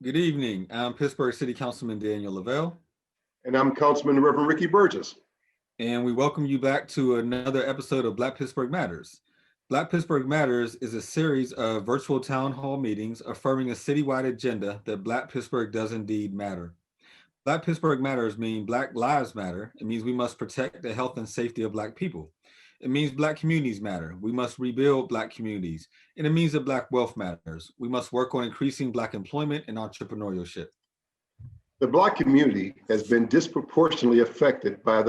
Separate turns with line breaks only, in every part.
Good evening. I'm Pittsburgh City Councilman Daniel Lavelle,
And I'm Councilman Reverend Ricky Burgess.
and we welcome you back to another episode of Black Pittsburgh Matters. Black Pittsburgh Matters is a series of virtual town hall meetings affirming a citywide agenda that Black Pittsburgh does indeed matter. Black Pittsburgh Matters mean Black lives matter. It means we must protect the health and safety of Black people. It means Black communities matter. We must rebuild Black communities. And it means that Black wealth matters. We must work on increasing Black employment and entrepreneurship.
The Black community has been disproportionately affected by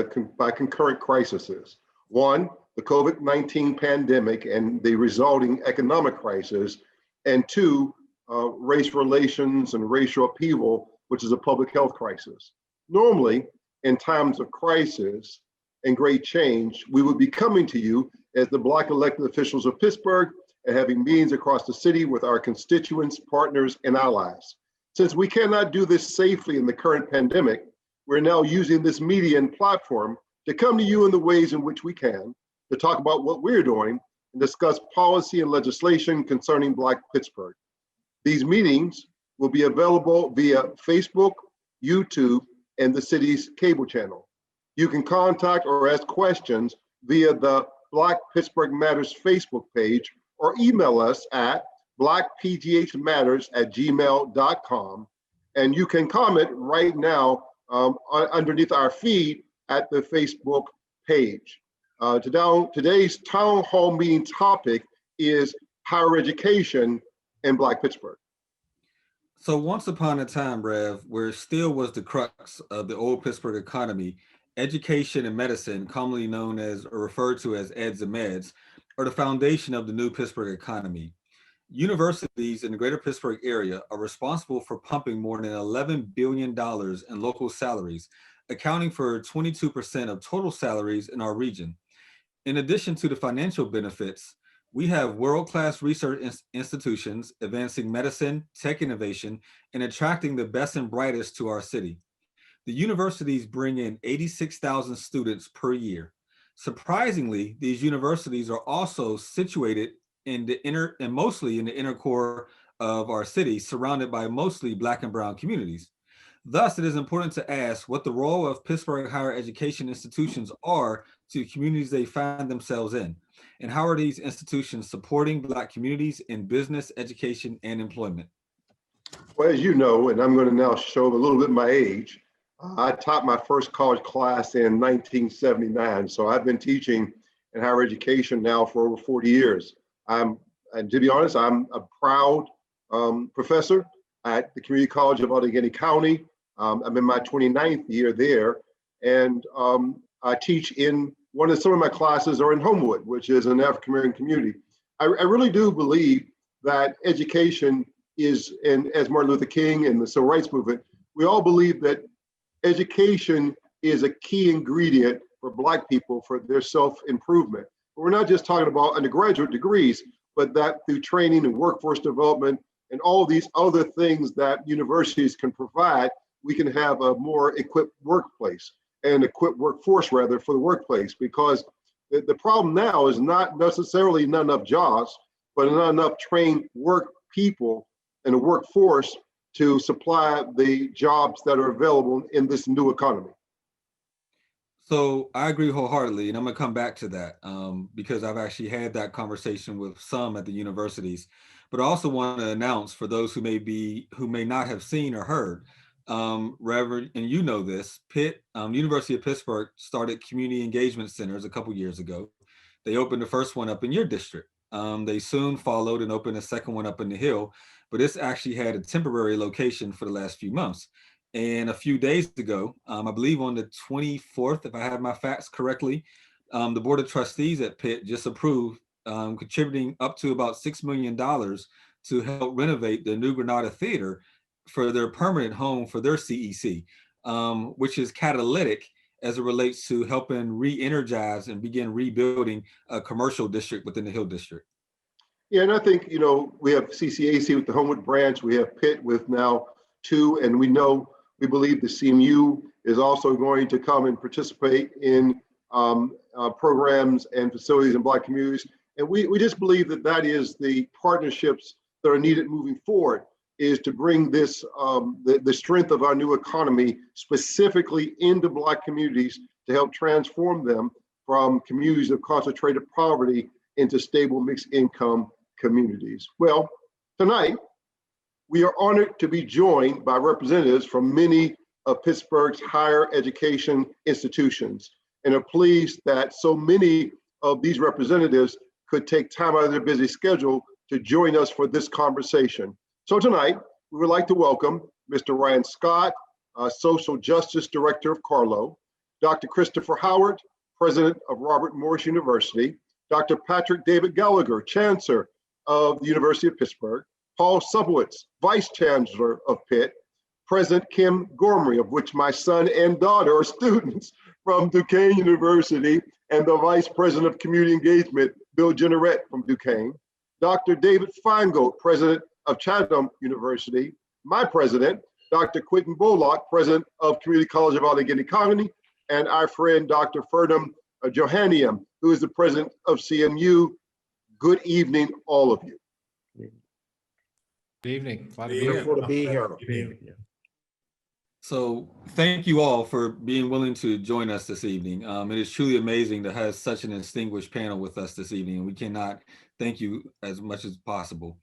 concurrent crises. One, the COVID-19 pandemic and the resulting economic crisis, and two, race relations and racial upheaval, which is a public health crisis. Normally, in times of crisis and great change, we would be coming to you as the Black elected officials of Pittsburgh and having meetings across the city with our constituents, partners, and allies. Since we cannot do this safely in the current pandemic, we're now using this media and platform to come to you in the ways in which we can, to talk about what we're doing and discuss policy and legislation concerning Black Pittsburgh. These meetings will be available via Facebook, YouTube, and the city's cable channel. You can contact or ask questions via the Black Pittsburgh Matters Facebook page or email us at blackpghmatters@gmail.com. And you can comment right now underneath our feed at the Facebook page. Today's town hall meeting topic is higher education in Black Pittsburgh.
So once upon a time, Rev, where still was the crux of the old Pittsburgh economy, education and medicine, commonly known as or referred to as eds and meds, are the foundation of the new Pittsburgh economy. Universities in the greater Pittsburgh area are responsible for pumping more than $11 billion in local salaries, accounting for 22% of total salaries in our region. In addition to the financial benefits, we have world-class research institutions advancing medicine, tech innovation, and attracting the best and brightest to our city. The universities bring in 86,000 students per year. Surprisingly, these universities are also situated in the inner and mostly in the inner core of our city, surrounded by mostly Black and brown communities. Thus, it is important to ask what the role of Pittsburgh higher education institutions are to communities they find themselves in, and how are these institutions supporting Black communities in business, education, and employment?
Well, as you know, and I'm going to now show a little bit my age, I taught my first college class in 1979. So I've been teaching in higher education now for over 40 years. And to be honest, I'm a proud professor at the Community College of Allegheny County. I'm in my 29th year there, and I teach in some of my classes are in Homewood, which is an African American community. I really do believe that education is, and as Martin Luther King and the Civil Rights Movement, we all believe that education is a key ingredient for Black people for their self-improvement. We're not just talking about undergraduate degrees, but that through training and workforce development and all these other things that universities can provide, we can have a more equipped workplace and equipped workforce rather for the workplace, because the problem now is not necessarily not enough jobs, but not enough trained work people and a workforce to supply the jobs that are available in this new economy.
So I agree wholeheartedly, and I'm gonna come back to that because I've actually had that conversation with some at the universities. But I also want to announce for those who may not have seen or heard, Reverend, and you know this, University of Pittsburgh started community engagement centers a couple years ago. They opened the first one up in your district. They soon followed and opened a second one up in the Hill, but this actually had a temporary location for the last few months. And a few days ago, I believe on the 24th, if I have my facts correctly, the Board of Trustees at Pitt just approved contributing up to about $6 million to help renovate the New Granada Theater for their permanent home for their CEC, which is catalytic as it relates to helping re-energize and begin rebuilding a commercial district within the Hill District.
Yeah, and I think, we have CCAC with the Homewood branch, we have Pitt with now two, and we believe the CMU is also going to come and participate in programs and facilities in Black communities. And we just believe that is the partnerships that are needed moving forward. is to bring this, the strength of our new economy specifically into Black communities to help transform them from communities of concentrated poverty into stable mixed income communities. Well, tonight, we are honored to be joined by representatives from many of Pittsburgh's higher education institutions, and are pleased that so many of these representatives could take time out of their busy schedule to join us for this conversation. So tonight, we would like to welcome Mr. Ryan Scott, Social Justice Director of Carlow, Dr. Christopher Howard, President of Robert Morris University, Dr. Patrick David Gallagher, Chancellor of the University of Pittsburgh, Paul Subowitz, Vice Chancellor of Pitt, President Kim Gormley, of which my son and daughter are students from Duquesne University, and the Vice President of Community Engagement, Bill Generette from Duquesne, Dr. David Feingold, President of Chatham University, my president, Dr. Quintin Bullock, President of Community College of Allegheny County, and our friend, Dr. Farnam Jahanian, who is the President of CMU. Good evening, all of you.
Good evening. Glad
to be here.
So thank you all for being willing to join us this evening. It is truly amazing to have such an distinguished panel with us this evening, and we cannot thank you as much as possible.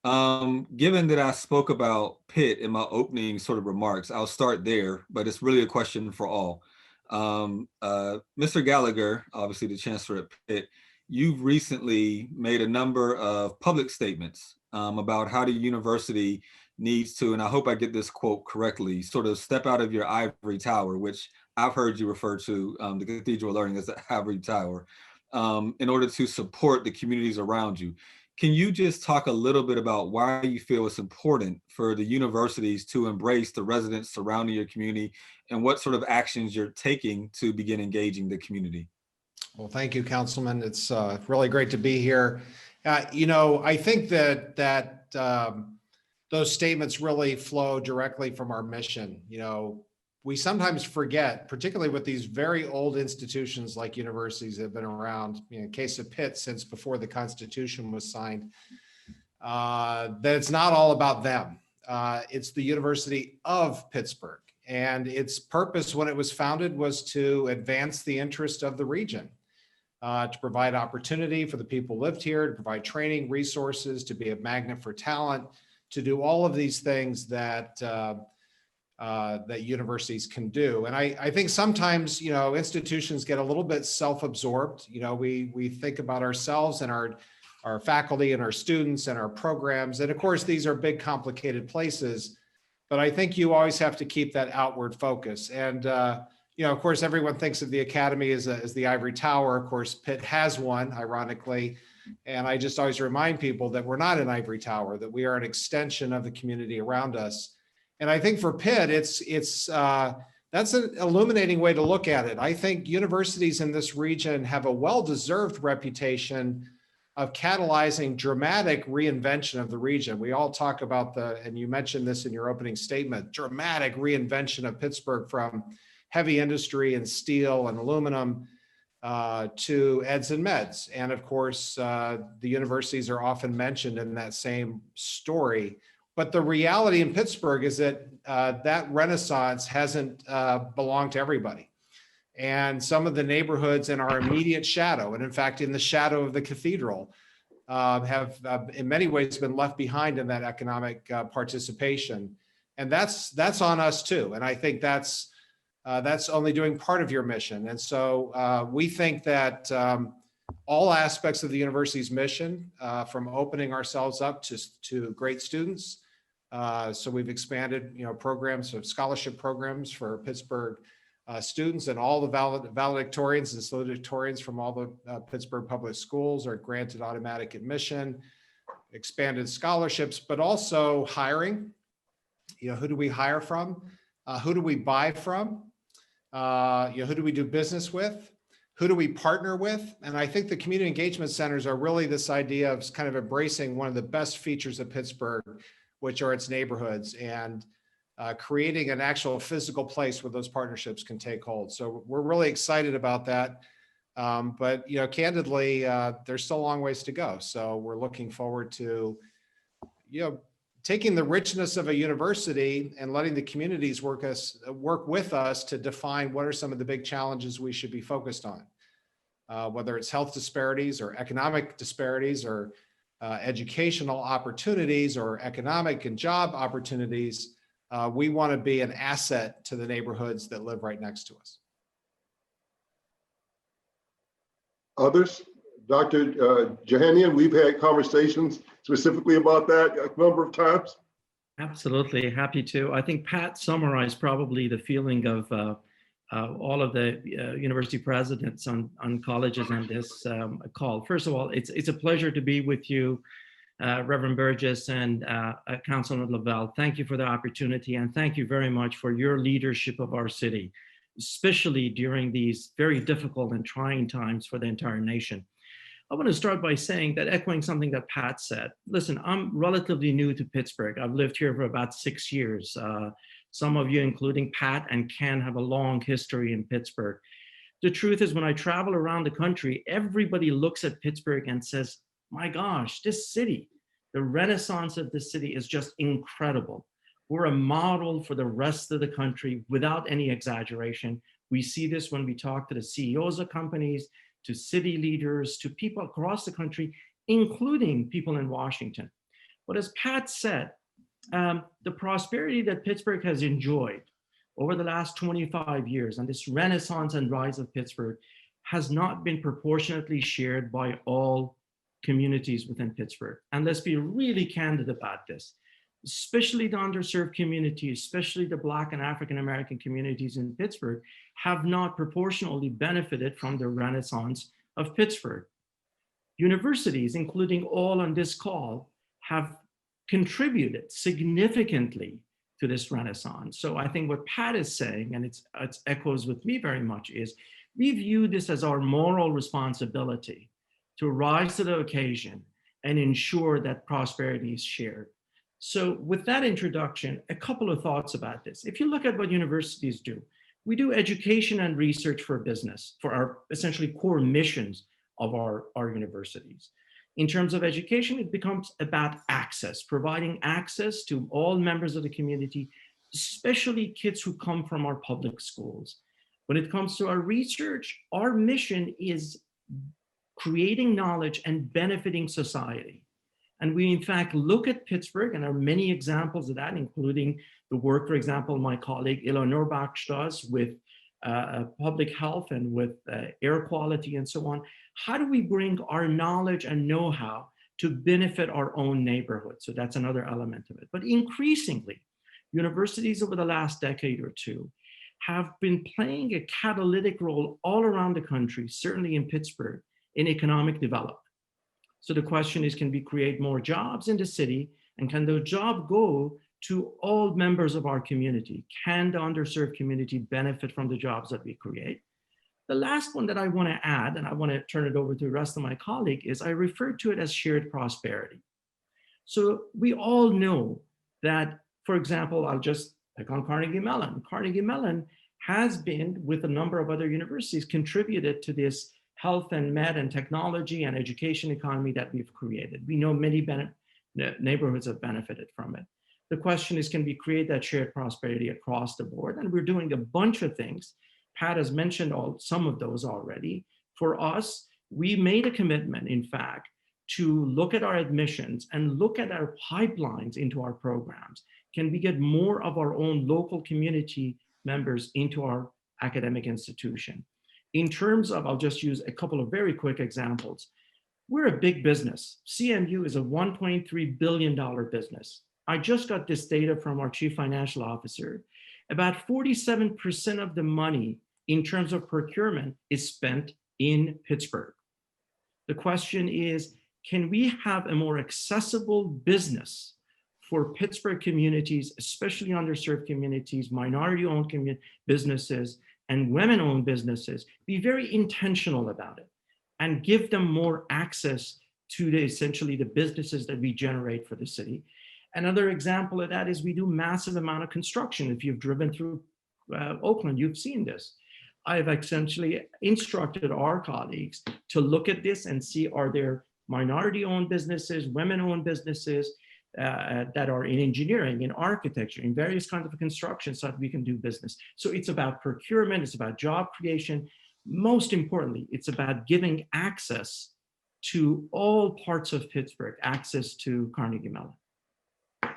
Given that I spoke about Pitt in my opening sort of remarks, I'll start there, but it's really a question for all. Mr. Gallagher, obviously the Chancellor at Pitt, you've recently made a number of public statements about how the university needs to, and I hope I get this quote correctly, sort of step out of your ivory tower, which I've heard you refer to the Cathedral of Learning as the ivory tower, in order to support the communities around you. Can you just talk a little bit about why you feel it's important for the universities to embrace the residents surrounding your community, and what sort of actions you're taking to begin engaging the community?
Well, thank you, Councilman. It's really great to be here. I think that those statements really flow directly from our mission. We sometimes forget, particularly with these very old institutions like universities that have been around, in the case of Pitt, since before the Constitution was signed, that it's not all about them. It's the University of Pittsburgh. And its purpose when it was founded was to advance the interest of the region, to provide opportunity for the people who lived here, to provide training, resources, to be a magnet for talent, to do all of these things that that universities can do. And I think sometimes, institutions get a little bit self-absorbed. We think about ourselves and our faculty and our students and our programs. And of course, these are big, complicated places, but I think you always have to keep that outward focus. And, of course, everyone thinks of the academy as the ivory tower. Of course, Pitt has one, ironically. And I just always remind people that we're not an ivory tower, that we are an extension of the community around us. And I think for Pitt, that's an illuminating way to look at it. I think universities in this region have a well-deserved reputation of catalyzing dramatic reinvention of the region. We all talk about and you mentioned this in your opening statement, dramatic reinvention of Pittsburgh from heavy industry and steel and aluminum to eds and meds. And of course, the universities are often mentioned in that same story. But the reality in Pittsburgh is that that renaissance hasn't belonged to everybody. And some of the neighborhoods in our immediate shadow, and in fact, in the shadow of the cathedral, have in many ways been left behind in that economic participation. And that's on us too. And I think that's only doing part of your mission. And so we think that all aspects of the university's mission, from opening ourselves up to great students. So we've expanded, programs of scholarship programs for Pittsburgh students, and all the valedictorians and salutatorians from all the Pittsburgh public schools are granted automatic admission, expanded scholarships, but also hiring. Who do we hire from? Who do we buy from? Who do we do business with? Who do we partner with? And I think the community engagement centers are really this idea of kind of embracing one of the best features of Pittsburgh, which are its neighborhoods, and creating an actual physical place where those partnerships can take hold. So we're really excited about that. But candidly, there's still a long ways to go. So we're looking forward to, taking the richness of a university and letting the communities work with us to define what are some of the big challenges we should be focused on, whether it's health disparities or economic disparities or educational opportunities or economic and job opportunities. We want to be an asset to the neighborhoods that live right next to us.
Others? Dr. Jahanian, we've had conversations specifically about that a number of times.
Absolutely, happy to. I think Pat summarized probably the feeling of all of the university presidents on colleges on this call. First of all, it's a pleasure to be with you, Reverend Burgess and Councilman Lavelle. Thank you for the opportunity, and thank you very much for your leadership of our city, especially during these very difficult and trying times for the entire nation. I want to start by saying that, echoing something that Pat said, listen, I'm relatively new to Pittsburgh. I've lived here for about 6 years. Some of you, including Pat and Ken, have a long history in Pittsburgh. The truth is, when I travel around the country, everybody looks at Pittsburgh and says, my gosh, this city, the renaissance of this city is just incredible. We're a model for the rest of the country without any exaggeration. We see this when we talk to the CEOs of companies, to city leaders, to people across the country, including people in Washington. But as Pat said, the prosperity that Pittsburgh has enjoyed over the last 25 years and this renaissance and rise of Pittsburgh has not been proportionately shared by all communities within Pittsburgh. And let's be really candid about this, especially the underserved community, especially the Black and African-American communities in Pittsburgh, have not proportionally benefited from the renaissance of Pittsburgh. Universities, including all on this call, have contributed significantly to this renaissance. So I think what Pat is saying, and it's echoes with me very much, is we view this as our moral responsibility to rise to the occasion and ensure that prosperity is shared. So with that introduction, a couple of thoughts about this. If you look at what universities do, we do education and research for business, for our essentially core missions of our universities. In terms of education, it becomes about access, providing access to all members of the community, especially kids who come from our public schools. When it comes to our research, our mission is creating knowledge and benefiting society. And we, in fact, look at Pittsburgh, and there are many examples of that, including the work, for example, my colleague Eleanor Bach does with public health and with air quality and so on. How do we bring our knowledge and know-how to benefit our own neighborhood? So that's another element of it. But increasingly, universities over the last decade or two have been playing a catalytic role all around the country, certainly in Pittsburgh, in economic development. So the question is, can we create more jobs in the city? And can the job go to all members of our community? Can the underserved community benefit from the jobs that we create? The last one that I want to add, and I want to turn it over to the rest of my colleague, is I refer to it as shared prosperity. So we all know that, for example, I'll just pick on Carnegie Mellon. Carnegie Mellon has been, with a number of other universities, contributed to this health and med and technology and education economy that we've created. We know many neighborhoods have benefited from it. The question is, can we create that shared prosperity across the board? And we're doing a bunch of things. Pat has mentioned some of those already. For us, we made a commitment, in fact, to look at our admissions and look at our pipelines into our programs. Can we get more of our own local community members into our academic institution? In terms of, I'll just use a couple of very quick examples. We're a big business. CMU is a $1.3 billion business. I just got this data from our chief financial officer. About 47% of the money in terms of procurement is spent in Pittsburgh. The question is, can we have a more accessible business for Pittsburgh communities, especially underserved communities, minority-owned businesses, and women-owned businesses? Be very intentional about it and give them more access to essentially the businesses that we generate for the city. Another example of that is we do massive amount of construction. If you've driven through Oakland, you've seen this. I've essentially instructed our colleagues to look at this and see, are there minority-owned businesses, women-owned businesses that are in engineering, in architecture, in various kinds of construction so that we can do business. So it's about procurement, it's about job creation. Most importantly, it's about giving access to all parts of Pittsburgh, access to Carnegie Mellon.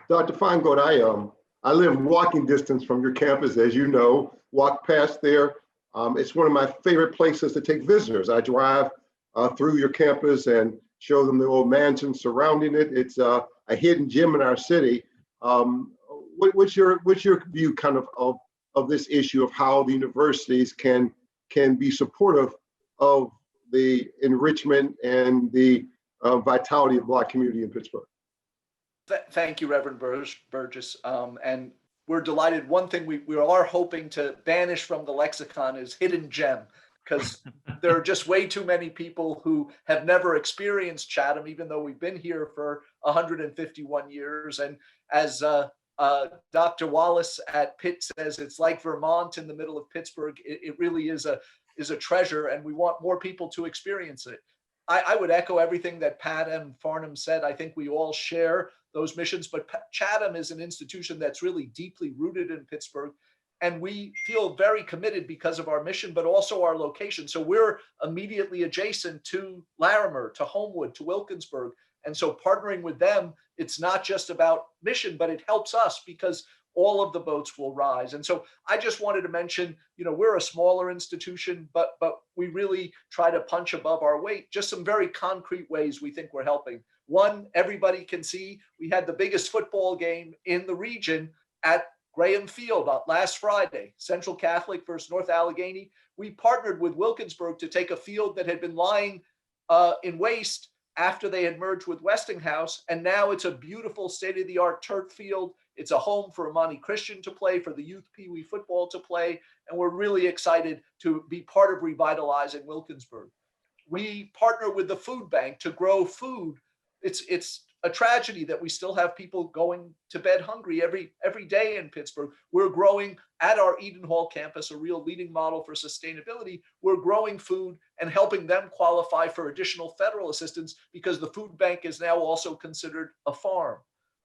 Dr. Feingold, I live walking distance from your campus, as you know, walk past there. It's one of my favorite places to take visitors. I drive through your campus and show them the old mansion surrounding it. It's a hidden gem in our city. What's your view kind of this issue of how the universities can be supportive of the enrichment and the vitality of the Black community in Pittsburgh?
Thank you, Reverend Burgess. And we're delighted. One thing we are hoping to banish from the lexicon is hidden gem, because there are just way too many people who have never experienced Chatham, even though we've been here for 151 years. And as Dr. Wallace at Pitt says, it's like Vermont in the middle of Pittsburgh. It really is a treasure, and we want more people to experience it. I would echo everything that Pat and Farnam said. I think we all share those missions, but Chatham is an institution that's really deeply rooted in Pittsburgh. And we feel very committed because of our mission, but also our location. So we're immediately adjacent to Larimer, to Homewood, to Wilkinsburg. And so partnering with them, it's not just about mission, but it helps us because all of the boats will rise. And so I just wanted to mention, we're a smaller institution, but we really try to punch above our weight. Just some very concrete ways we think we're helping. One, everybody can see we had the biggest football game in the region at Graham Field last Friday, Central Catholic versus North Allegheny. We partnered with Wilkinsburg to take a field that had been lying in waste after they had merged with Westinghouse. And now it's a beautiful state-of-the-art turf field. It's a home for Amani Christian to play, for the youth Pee Wee football to play. And we're really excited to be part of revitalizing Wilkinsburg. We partner with the food bank to grow food. It's a tragedy that we still have people going to bed hungry every day in Pittsburgh. We're growing at our Eden Hall campus, a real leading model for sustainability. We're growing food and helping them qualify for additional federal assistance because the food bank is now also considered a farm.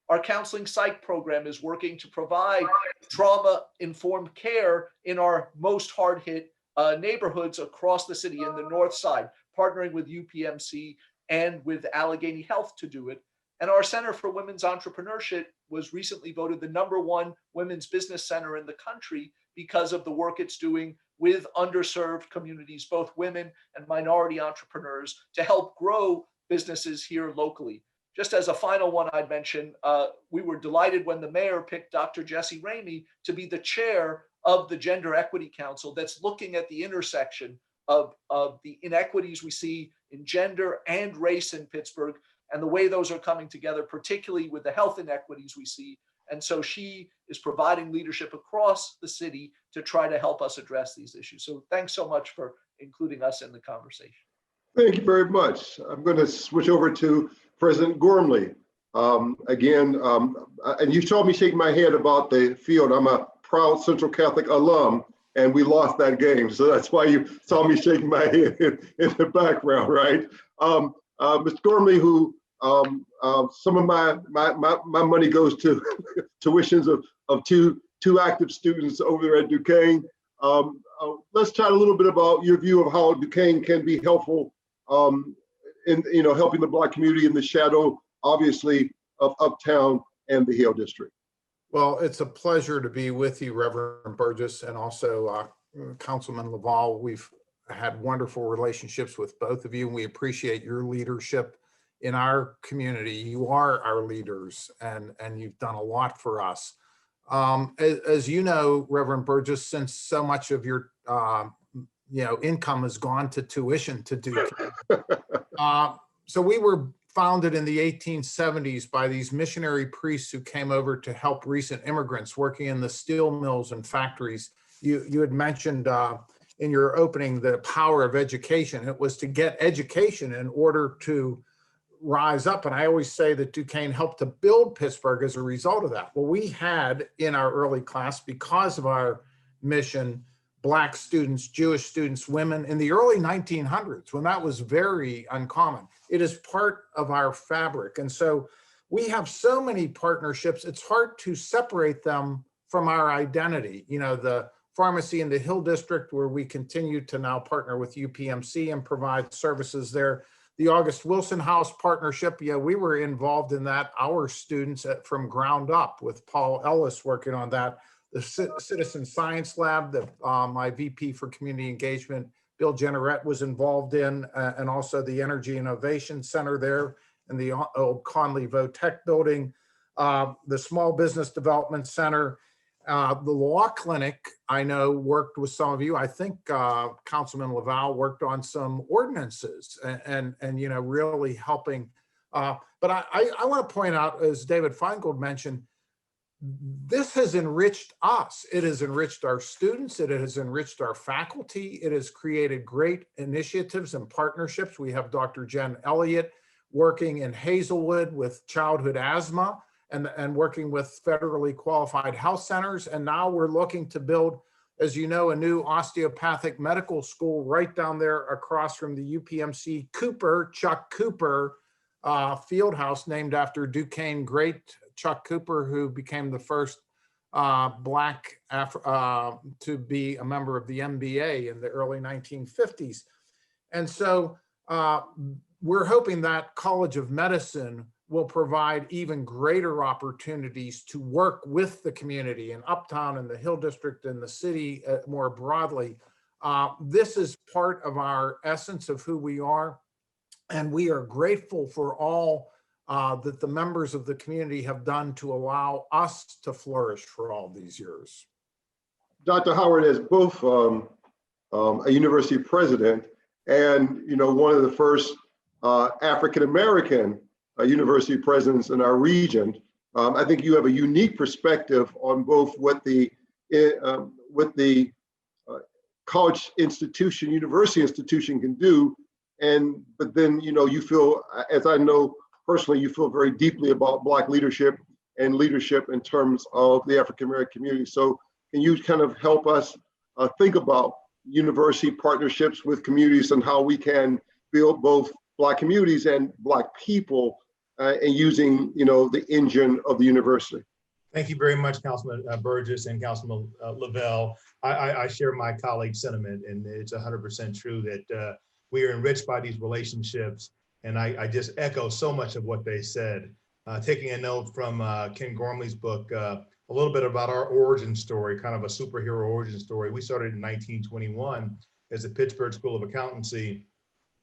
Our counseling psych program is working to provide trauma-informed care in our most hard-hit neighborhoods across the city in the north side, partnering with UPMC and with Allegheny Health to do it. And our Center for Women's Entrepreneurship was recently voted the #1 women's business center in the country because of the work it's doing with underserved communities, both women and minority entrepreneurs, to help grow businesses here locally. Just as a final one I'd mention, we were delighted when the mayor picked Dr. Jesse Ramey to be the chair of the Gender Equity Council that's looking at the intersection of the inequities we see in gender and race in Pittsburgh and the way those are coming together, particularly with the health inequities we see. And so she is providing leadership across the city to try to help us address these issues. So thanks so much for including us in the conversation.
Thank you very much. I'm going to switch over to President Gormley. And you saw me shake my head about the field. I'm a proud Central Catholic alum, and we lost that game. So that's why you saw me shaking my head in the background, right? Mr. Gormley, who some of my money goes to tuitions of two active students over there at Duquesne. Let's chat a little bit about your view of how Duquesne can be helpful in helping the Black community in the shadow, obviously, of Uptown and the Hale District.
Well, it's a pleasure to be with you, Reverend Burgess, and also Councilman Laval. We've had wonderful relationships with both of you, and we appreciate your leadership in our community. You are our leaders, and you've done a lot for us. As you know, Reverend Burgess, since so much of your income has gone to tuition to Duke. So we were founded in the 1870s by these missionary priests who came over to help recent immigrants working in the steel mills and factories. You had mentioned in your opening the power of education. It was to get education in order to rise up. And I always say that Duquesne helped to build Pittsburgh as a result of that. Well, we had in our early class, because of our mission, Black students, Jewish students, women in the early 1900s, when that was very uncommon. It is part of our fabric. And so we have so many partnerships, it's hard to separate them from our identity. You know, the pharmacy in the Hill District, where we continue to now partner with UPMC and provide services there. The August Wilson House partnership, yeah, we were involved in that, our students from ground up, with Paul Ellis working on that. The Citizen Science Lab that my VP for Community Engagement, Bill Generette, was involved in, and also the Energy Innovation Center there in the old Conley Votech building, the Small Business Development Center, the Law Clinic, I know, worked with some of you. I think Councilman Laval worked on some ordinances and you know, really helping. But I want to point out, as David Feingold mentioned, this has enriched us. It has enriched our students. It has enriched our faculty. It has created great initiatives and partnerships. We have Dr. Jen Elliott working in Hazelwood with childhood asthma and working with federally qualified health centers. And now we're looking to build, as you know, a new osteopathic medical school right down there across from the UPMC Chuck Cooper field house, named after Duquesne great Chuck Cooper, who became the first Black to be a member of the NBA in the early 1950s. And so we're hoping that College of Medicine will provide even greater opportunities to work with the community in Uptown and the Hill District and the city more broadly. This is part of our essence of who we are, and we are grateful for all that the members of the community have done to allow us to flourish for all these years.
Dr. Howard, as both a university president and, you know, one of the first African-American university presidents in our region, I think you have a unique perspective on both what the college institution, university institution can do, but then, you know, you feel, as I know personally, you feel very deeply about Black leadership and leadership in terms of the African-American community. So can you kind of help us think about university partnerships with communities and how we can build both Black communities and Black people and using, you know, the engine of the university?
Thank you very much, Councilman Burgess and Councilman Lavelle. I share my colleague's sentiment, and it's 100% true that we are enriched by these relationships. And I just echo so much of what they said. Taking a note from Ken Gormley's book, a little bit about our origin story, kind of a superhero origin story. We started in 1921 as the Pittsburgh School of Accountancy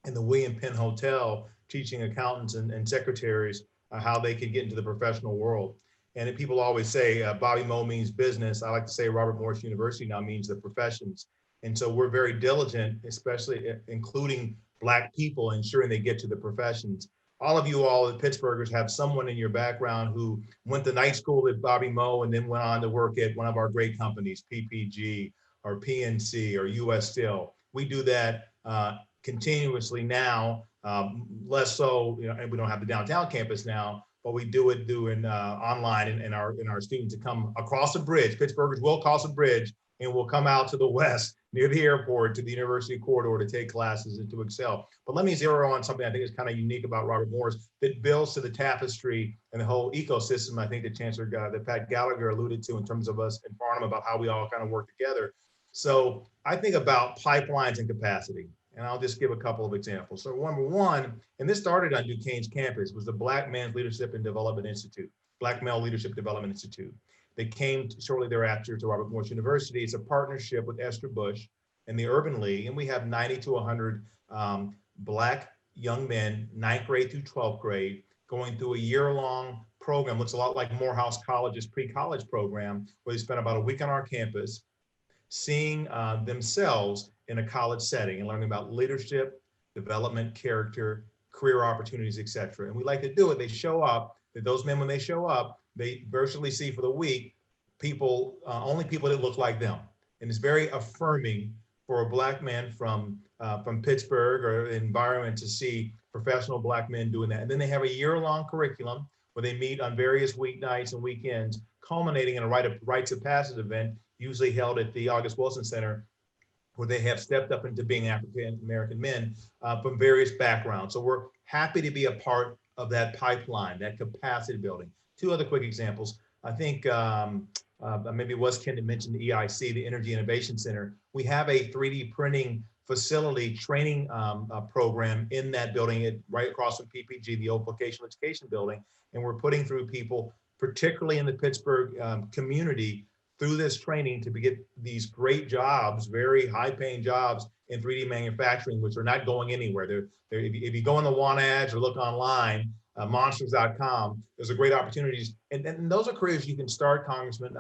in the William Penn Hotel, teaching accountants and secretaries how they could get into the professional world. And people always say Bobby Moe means business. I like to say Robert Morris University now means the professions. And so we're very diligent, especially including Black people, ensuring they get to the professions. All of you all at Pittsburghers have someone in your background who went to night school at Bobby Moe and then went on to work at one of our great companies, PPG or PNC or US Steel. We do that continuously now, less so, you know, and we don't have the downtown campus now, but we do it doing online, and our students to come across the bridge. Pittsburghers will cross a bridge and will come out to the west near the airport to the university corridor to take classes and to excel. But let me zero on something I think is kind of unique about Robert Morris that builds to the tapestry and the whole ecosystem. I think the Chancellor, that Pat Gallagher alluded to in terms of us in Farnam, about how we all kind of work together. So I think about pipelines and capacity. And I'll just give a couple of examples. So number one, and this started on Duquesne's campus, was the Black Men's Leadership and Development Institute, Black Male Leadership Development Institute. They came shortly thereafter to Robert Morris University. It's a partnership with Esther Bush and the Urban League, and we have 90 to 100 Black young men, 9th grade through 12th grade, going through a year-long program. Looks a lot like Morehouse College's pre-college program, where they spend about a week on our campus, seeing themselves in a college setting and learning about leadership, development, character, career opportunities, et cetera. And we like to do it. They show up, that those men, when they show up, they virtually see for the week people, only people that look like them. And it's very affirming for a Black man from Pittsburgh or environment to see professional Black men doing that. And then they have a year-long curriculum where they meet on various weeknights and weekends, culminating in a rites of passage event, usually held at the August Wilson Center, where they have stepped up into being African-American men from various backgrounds. So we're happy to be a part of that pipeline, that capacity building. Two other quick examples. I think maybe it was Ken that mentioned the EIC, the Energy Innovation Center. We have a 3D printing facility training program in that building, right across from PPG, the old vocational education building. And we're putting through people, particularly in the Pittsburgh community, through this training to get these great jobs, very high paying jobs in 3D manufacturing, which are not going anywhere. If you go on the want ads or look online, monsters.com, there's a great opportunities. And those are careers you can start, Councilman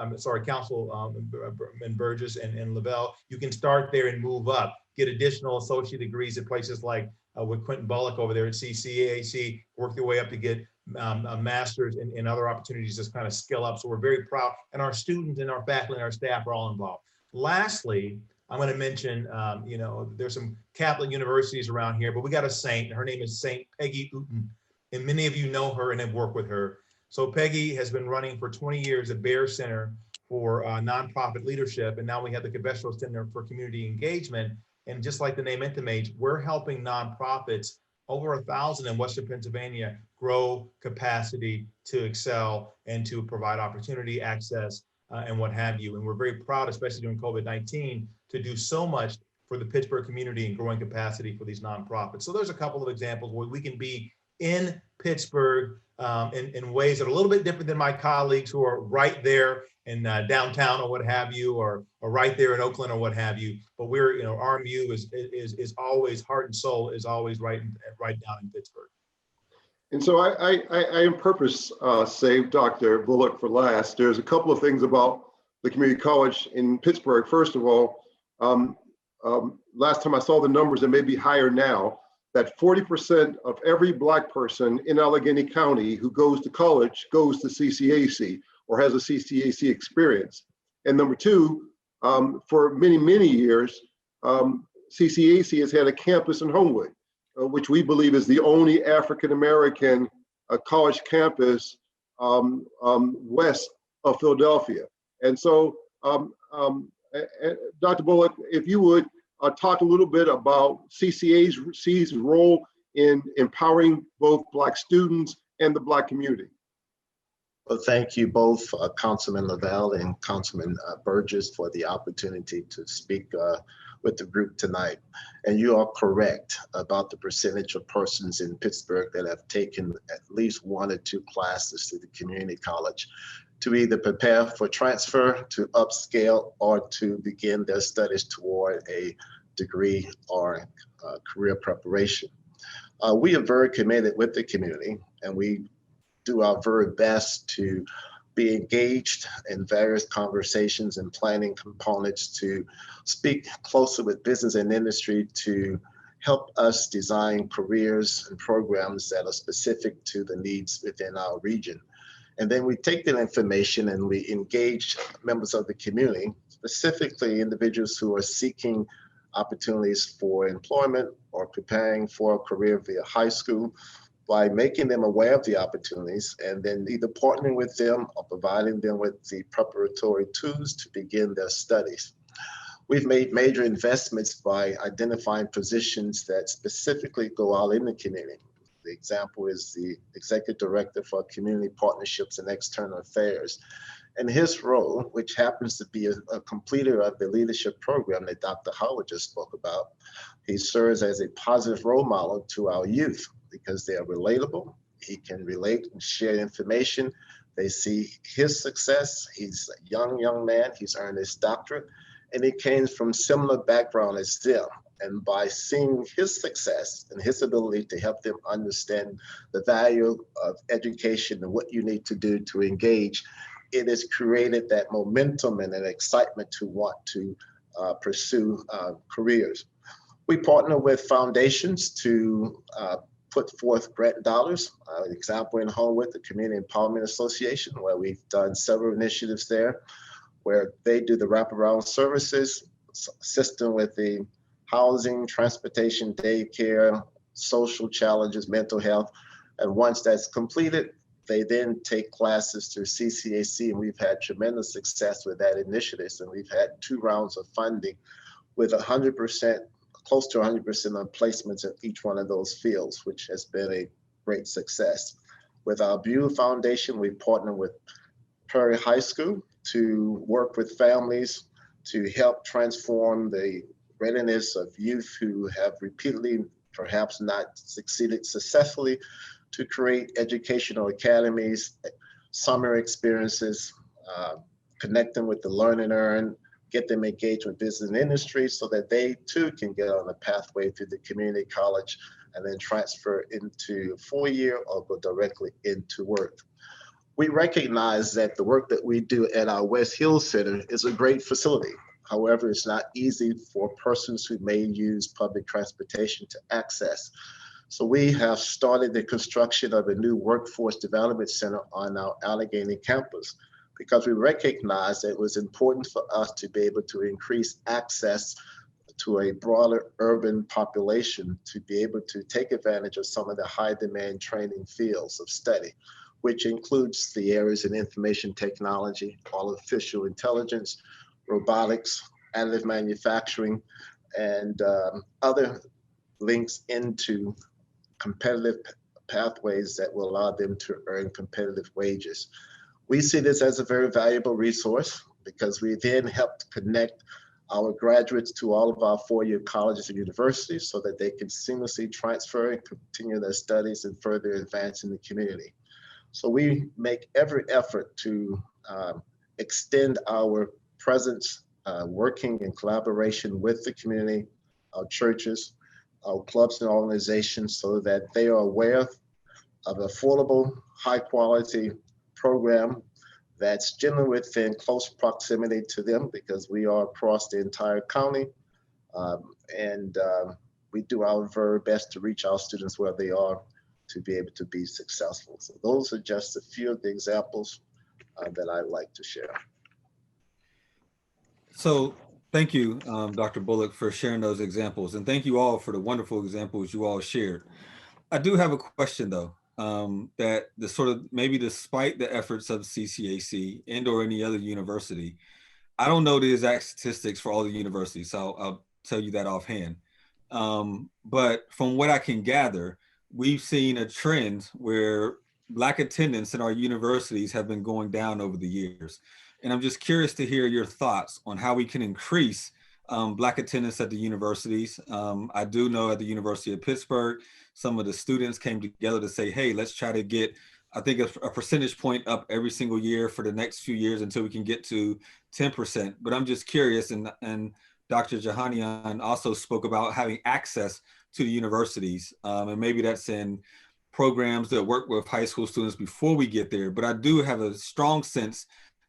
Burgess and Lavelle. You can start there and move up, get additional associate degrees at places like with Quintin Bullock over there at CCAC, work your way up to get a master's and other opportunities to kind of skill up. So we're very proud, and our students and our faculty and our staff are all involved. Lastly, I'm going to mention, there's some Catholic universities around here, but we got a saint. Her name is Saint Peggy Uten, and many of you know her and have worked with her. So Peggy has been running for 20 years at Bear Center for nonprofit leadership, and now we have the Cabestro Center for Community Engagement. And just like the name intimates, we're helping nonprofits, over 1,000 in Western Pennsylvania, grow capacity to excel and to provide opportunity, access, and what have you. And we're very proud, especially during COVID-19, to do so much for the Pittsburgh community and growing capacity for these nonprofits. So there's a couple of examples where we can be in Pittsburgh in ways that are a little bit different than my colleagues who are right there in downtown or what have you, or right there in Oakland or what have you. But we're, our view is always, heart and soul is always right down in Pittsburgh.
And so I on purpose saved Dr. Bullock for last. There's a couple of things about the community college in Pittsburgh. First of all, last time I saw the numbers, it may be higher now, that 40% of every Black person in Allegheny County who goes to college goes to CCAC or has a CCAC experience. And number two, for many, many years, CCAC has had a campus in Homewood, which we believe is the only African-American college campus west of Philadelphia. And so, Dr. Bullock, if you would talk a little bit about CCAC's role in empowering both Black students and the Black community.
Well, thank you both, Councilman Lavelle and Councilman Burgess, for the opportunity to speak with the group tonight. And you are correct about the percentage of persons in Pittsburgh that have taken at least 1 or 2 classes to the community college to either prepare for transfer, to upscale, or to begin their studies toward a degree or career preparation. We are very committed with the community, and we do our very best to be engaged in various conversations and planning components to speak closer with business and industry to help us design careers and programs that are specific to the needs within our region. And then we take that information and we engage members of the community, specifically individuals who are seeking opportunities for employment or preparing for a career via high school, by making them aware of the opportunities and then either partnering with them or providing them with the preparatory tools to begin their studies. We've made major investments by identifying positions that specifically go out in the community. The example is the Executive Director for Community Partnerships and External Affairs. And his role, which happens to be a completer of the leadership program that Dr. Howard just spoke about, he serves as a positive role model to our youth because they are relatable. He can relate and share information. They see his success. He's a young man. He's earned his doctorate, and he came from similar background as them. And by seeing his success and his ability to help them understand the value of education and what you need to do to engage, it has created that momentum and an excitement to want to pursue careers. We partner with foundations to put forth grant dollars. An example in Homewood, the Community Empowerment Association, where we've done several initiatives there, where they do the wraparound services, assist them with the housing, transportation, daycare, social challenges, mental health. And once that's completed, they then take classes through CCAC, and we've had tremendous success with that initiative. And we've had 2 rounds of funding with 100%, close to 100% of placements in each one of those fields, which has been a great success. With our View Foundation, we partner with Prairie High School to work with families to help transform the readiness of youth who have repeatedly, perhaps not succeeded successfully, to create educational academies, summer experiences, connect them with the Learn and Earn, get them engaged with business and industry so that they too can get on a pathway through the community college and then transfer into 4-year or go directly into work. We recognize that the work that we do at our West Hill Center is a great facility. However, it's not easy for persons who may use public transportation to access. So we have started the construction of a new workforce development center on our Allegheny campus because we recognize that it was important for us to be able to increase access to a broader urban population to be able to take advantage of some of the high demand training fields of study, which includes the areas in information technology, artificial intelligence, robotics, additive manufacturing, and other links into competitive pathways that will allow them to earn competitive wages. We see this as a very valuable resource because we then help to connect our graduates to all of our 4-year colleges and universities so that they can seamlessly transfer and continue their studies and further advance in the community. So we make every effort to extend our presence, working in collaboration with the community, our churches, our clubs and organizations, so that they are aware of affordable, high quality program that's generally within close proximity to them because we are across the entire county. We do our very best to reach our students where they are to be able to be successful. So those are just a few of the examples that I'd like to share.
So thank you, Dr. Bullock, for sharing those examples. And thank you all for the wonderful examples you all shared. I do have a question though, that the sort of maybe despite the efforts of CCAC and or any other university, I don't know the exact statistics for all the universities, so I'll tell you that offhand. But from what I can gather, we've seen a trend where Black attendance in our universities have been going down over the years. And I'm just curious to hear your thoughts on how we can increase Black attendance at the universities. I do know at the University of Pittsburgh, some of the students came together to say, hey, let's try to get, I think, a percentage point up every single year for the next few years until we can get to 10%. But I'm just curious, and Dr. Jahanian also spoke about having access to the universities. And maybe that's in programs that work with high school students before we get there. But I do have a strong sense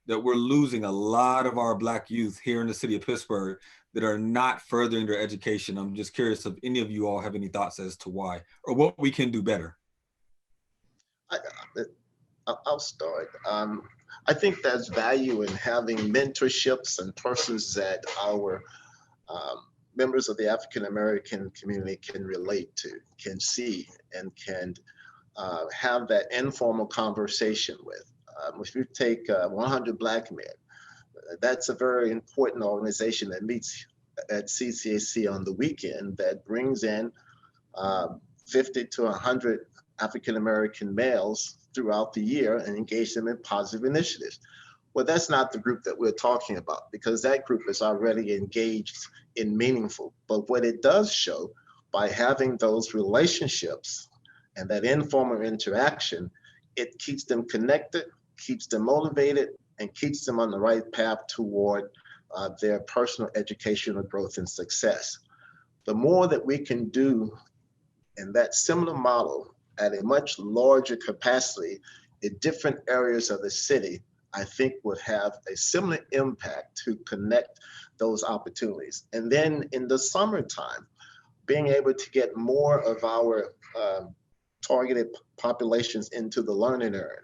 that we're losing a lot of our Black youth here in the city of Pittsburgh that are not furthering their education. I'm just curious if any of you all have any thoughts as to why or what we can do better.
I'll start. I think there's value in having mentorships and persons that our members of the African American community can relate to, can see, and can have that informal conversation with. If you take 100 Black Men, that's a very important organization that meets at CCAC on the weekend that brings in 50 to 100 African American males throughout the year and engage them in positive initiatives. Well, that's not the group that we're talking about because that group is already engaged in meaningful. But what it does show by having those relationships and that informal interaction, it keeps them connected, keeps them motivated, and keeps them on the right path toward their personal educational growth and success. The more that we can do in that similar model at a much larger capacity in different areas of the city, I think would have a similar impact to connect those opportunities. And then in the summertime, being able to get more of our targeted populations into the Learn and Earn.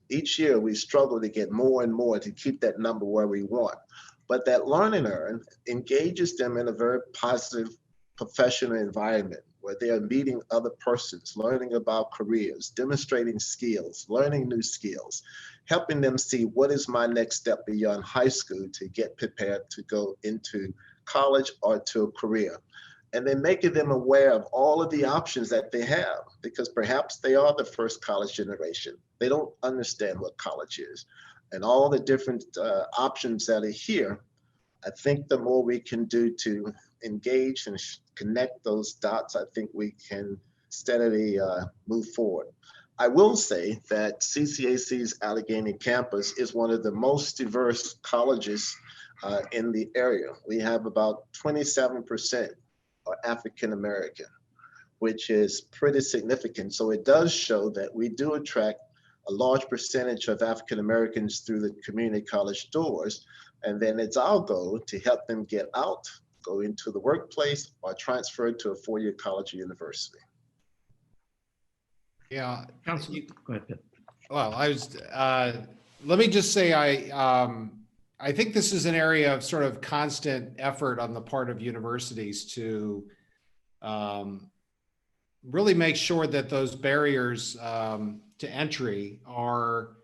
Each year we struggle to get more and more to keep that number where we want. But that Learn and Earn engages them in a very positive professional environment where they are meeting other persons, learning about careers, demonstrating skills, learning new skills, helping them see what is my next step beyond high school to get prepared to go into college or to a career. and then making them aware of all of the options that they have, because perhaps they are the first college generation. They don't understand what college is and all the different options that are here. I think the more we can do to engage and connect those dots, I think we can steadily move forward. I will say that CCAC's Allegheny campus is one of the most diverse colleges in the area. We have about 27% are African American, which is pretty significant. So it does show that we do attract a large percentage of African Americans through the community college doors. And then it's our goal to help them get out, go into the workplace, or transfer to a four-year college or university.
Yeah.
Council, go ahead, Pitt.
Well, let me just say, I think this is an area of sort of constant effort on the part of universities to really make sure that those barriers to entry are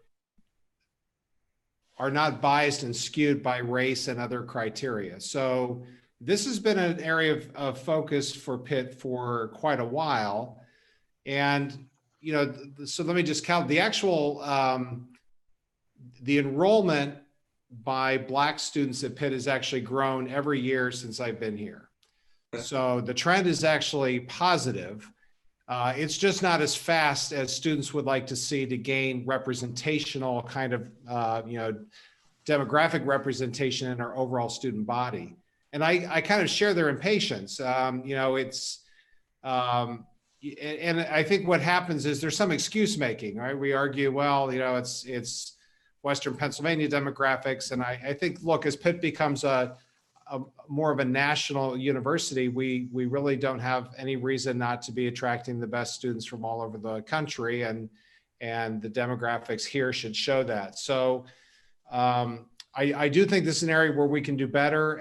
not biased and skewed by race and other criteria. So this has been an area of focus for Pitt for quite a while. And so let me just count the actual, the enrollment by Black students at Pitt has actually grown every year since I've been here. So the trend is actually positive. It's just not as fast as students would like to see to gain representational kind of, demographic representation in our overall student body. And I kind of share their impatience. And I think what happens is there's some excuse making, right? We argue, well, it's Western Pennsylvania demographics. And I think, look, as Pitt becomes a more of a national university, we really don't have any reason not to be attracting the best students from all over the country. And the demographics here should show that. So I do think this is an area where we can do better.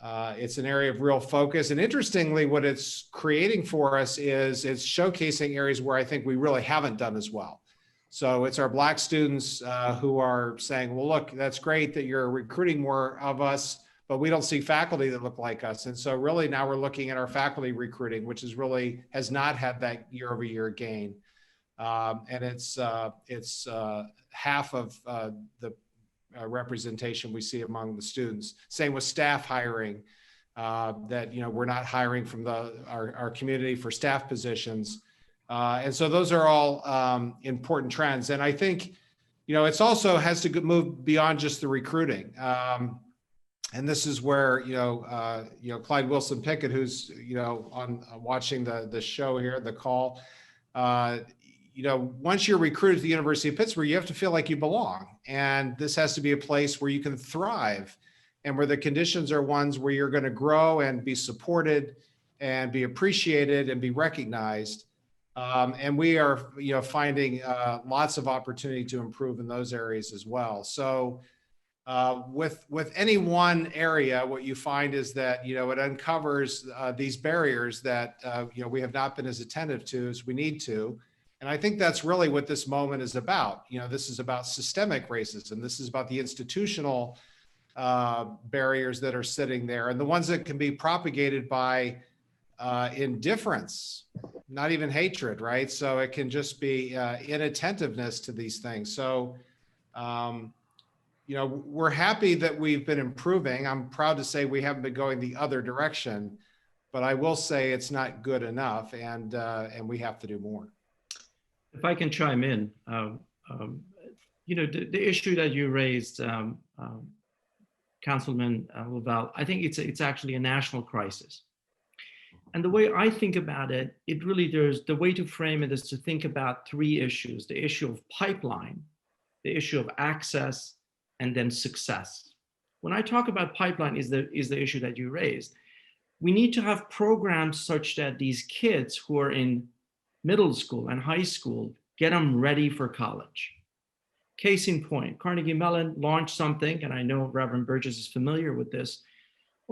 It's an area of real focus. And interestingly, what it's creating for us is it's showcasing areas where I think we really haven't done as well. So it's our Black students who are saying, well, look, that's great that you're recruiting more of us, but we don't see faculty that look like us. And so really now we're looking at our faculty recruiting, which is really has not had that year-over-year gain. And it's half of the representation we see among the students. Same with staff hiring, that we're not hiring from our community for staff positions. And so those are all important trends. And I think, it's also has to move beyond just the recruiting. And this is where, Clyde Wilson Pickett, who's, on watching the show here, the call, once you're recruited to the University of Pittsburgh, you have to feel like you belong. And this has to be a place where you can thrive and where the conditions are ones where you're going to grow and be supported and be appreciated and be recognized. And we are, finding lots of opportunity to improve in those areas as well. So with any one area, what you find is that, it uncovers these barriers that, we have not been as attentive to as we need to. And I think that's really what this moment is about. This is about systemic racism. This is about the institutional barriers that are sitting there and the ones that can be propagated by indifference, not even hatred, right? So it can just be inattentiveness to these things. So, we're happy that we've been improving. I'm proud to say we haven't been going the other direction, but I will say it's not good enough, and we have to do more.
If I can chime in, the issue that you raised, Councilman Lavelle, I think it's actually a national crisis. And the way I think about it, the way to frame it is to think about three issues: the issue of pipeline, the issue of access, and then success. When I talk about pipeline is the issue that you raised. We need to have programs such that these kids who are in middle school and high school, get them ready for college. Case in point, Carnegie Mellon launched something, and I know Reverend Burgess is familiar with this,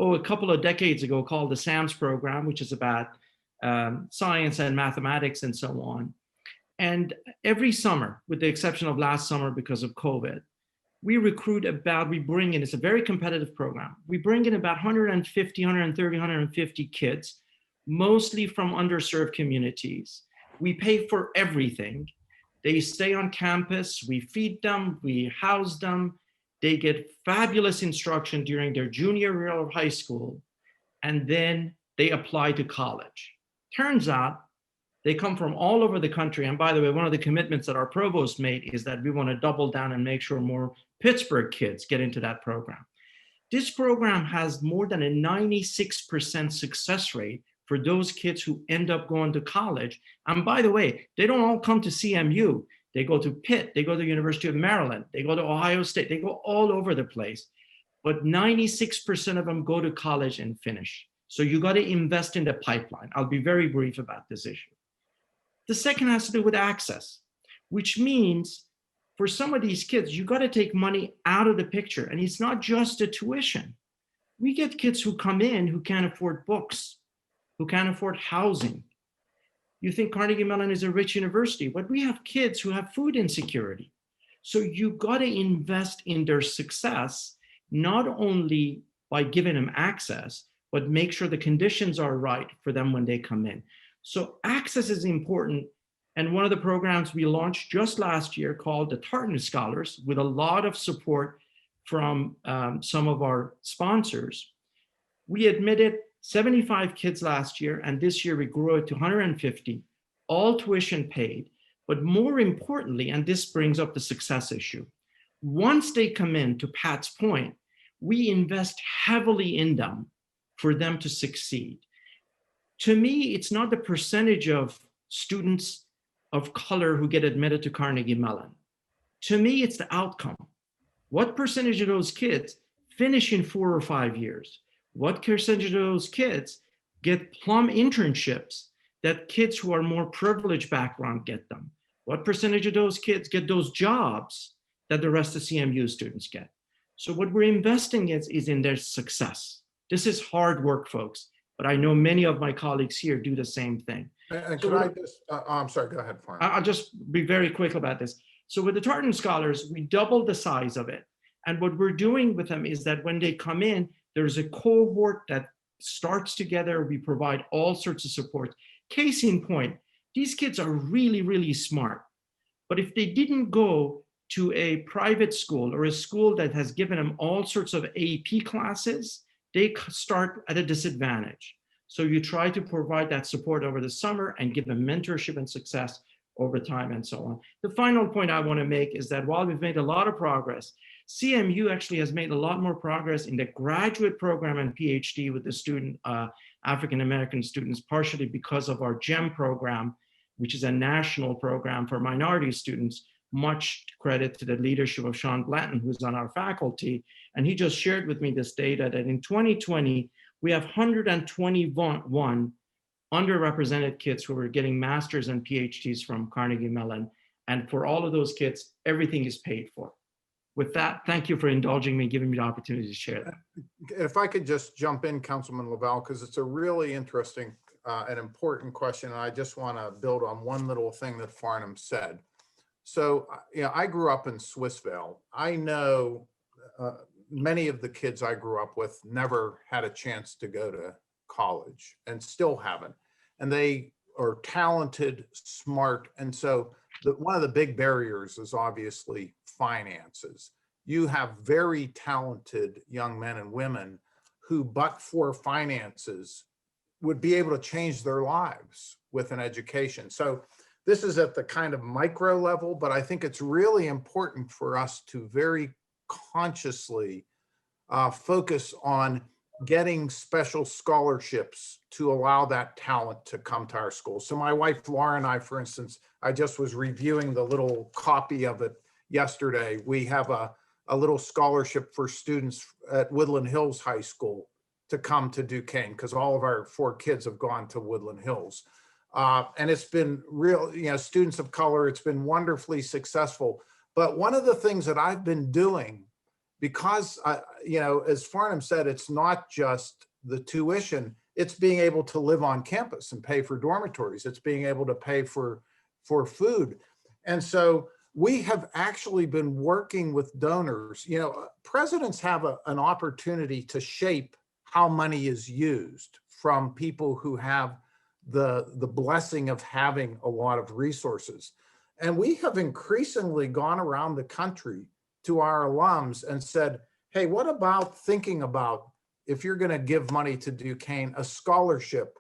a couple of decades ago called the SAMS program, which is about science and mathematics and so on. And every summer, with the exception of last summer because of COVID, we bring in, it's a very competitive program. We bring in about 150, 130, 150 kids, mostly from underserved communities. We pay for everything. They stay on campus, we feed them, we house them. They get fabulous instruction during their junior year of high school, and then they apply to college. Turns out they come from all over the country. And by the way, one of the commitments that our provost made is that we want to double down and make sure more Pittsburgh kids get into that program. This program has more than a 96% success rate for those kids who end up going to college. And by the way, they don't all come to CMU. They go to Pitt, they go to the University of Maryland, they go to Ohio State, they go all over the place. But 96% of them go to college and finish. So you got to invest in the pipeline. I'll be very brief about this issue. The second has to do with access, which means for some of these kids, you got to take money out of the picture. And it's not just the tuition. We get kids who come in who can't afford books, who can't afford housing. You think Carnegie Mellon is a rich university, but we have kids who have food insecurity. So you got to invest in their success, not only by giving them access, but make sure the conditions are right for them when they come in. So access is important. And one of the programs we launched just last year called the Tartan Scholars, with a lot of support from some of our sponsors. We admitted 75 kids last year, and this year we grew it to 150, all tuition paid. But more importantly, and this brings up the success issue, once they come in, to Pat's point, we invest heavily in them for them to succeed. To me, it's not the percentage of students of color who get admitted to Carnegie Mellon. To me, it's the outcome. What percentage of those kids finish in 4 or 5 years? What percentage of those kids get plum internships that kids who are more privileged background get them? What percentage of those kids get those jobs that the rest of CMU students get? So what we're investing in is in their success. This is hard work, folks, but I know many of my colleagues here do the same thing.
And can I just, I'm sorry, go ahead, Farnam.
I'll just be very quick about this. So with the Tartan Scholars, we doubled the size of it. And what we're doing with them is that when they come in, there's a cohort that starts together. We provide all sorts of support. Case in point, these kids are really, really smart. But if they didn't go to a private school or a school that has given them all sorts of AP classes, they start at a disadvantage. So you try to provide that support over the summer and give them mentorship and success over time and so on. The final point I want to make is that while we've made a lot of progress, CMU actually has made a lot more progress in the graduate program and Ph.D. with the student, African-American students, partially because of our GEM program, which is a national program for minority students. Much credit to the leadership of Sean Blanton, who's on our faculty. And he just shared with me this data that in 2020, we have 121 underrepresented kids who are getting masters and PhDs from Carnegie Mellon. And for all of those kids, everything is paid for. With that, thank you for indulging me, giving me the opportunity to share that.
If I could just jump in, Councilman Lavelle, because it's a really interesting and important question. And I just want to build on one little thing that Farnam said. So, you know, I grew up in Swissvale. I know many of the kids I grew up with never had a chance to go to college and still haven't. And they are talented, smart. And so one of the big barriers is obviously finances. You have very talented young men and women who, but for finances, would be able to change their lives with an education. So this is at the kind of micro level, but I think it's really important for us to very consciously focus on getting special scholarships to allow that talent to come to our school. So my wife, Laura, and I, for instance, I just was reviewing the little copy of it yesterday. We have a little scholarship for students at Woodland Hills High School to come to Duquesne, because all of our 4 kids have gone to Woodland Hills. And it's been real, you know, students of color, it's been wonderfully successful. But one of the things that I've been doing, because, you know, as Farnam said, it's not just the tuition, it's being able to live on campus and pay for dormitories. It's being able to pay for food. And so we have actually been working with donors. You know, presidents have an opportunity to shape how money is used from people who have the blessing of having a lot of resources. And we have increasingly gone around the country to our alums and said, hey, what about thinking about, if you're going to give money to Duquesne, a scholarship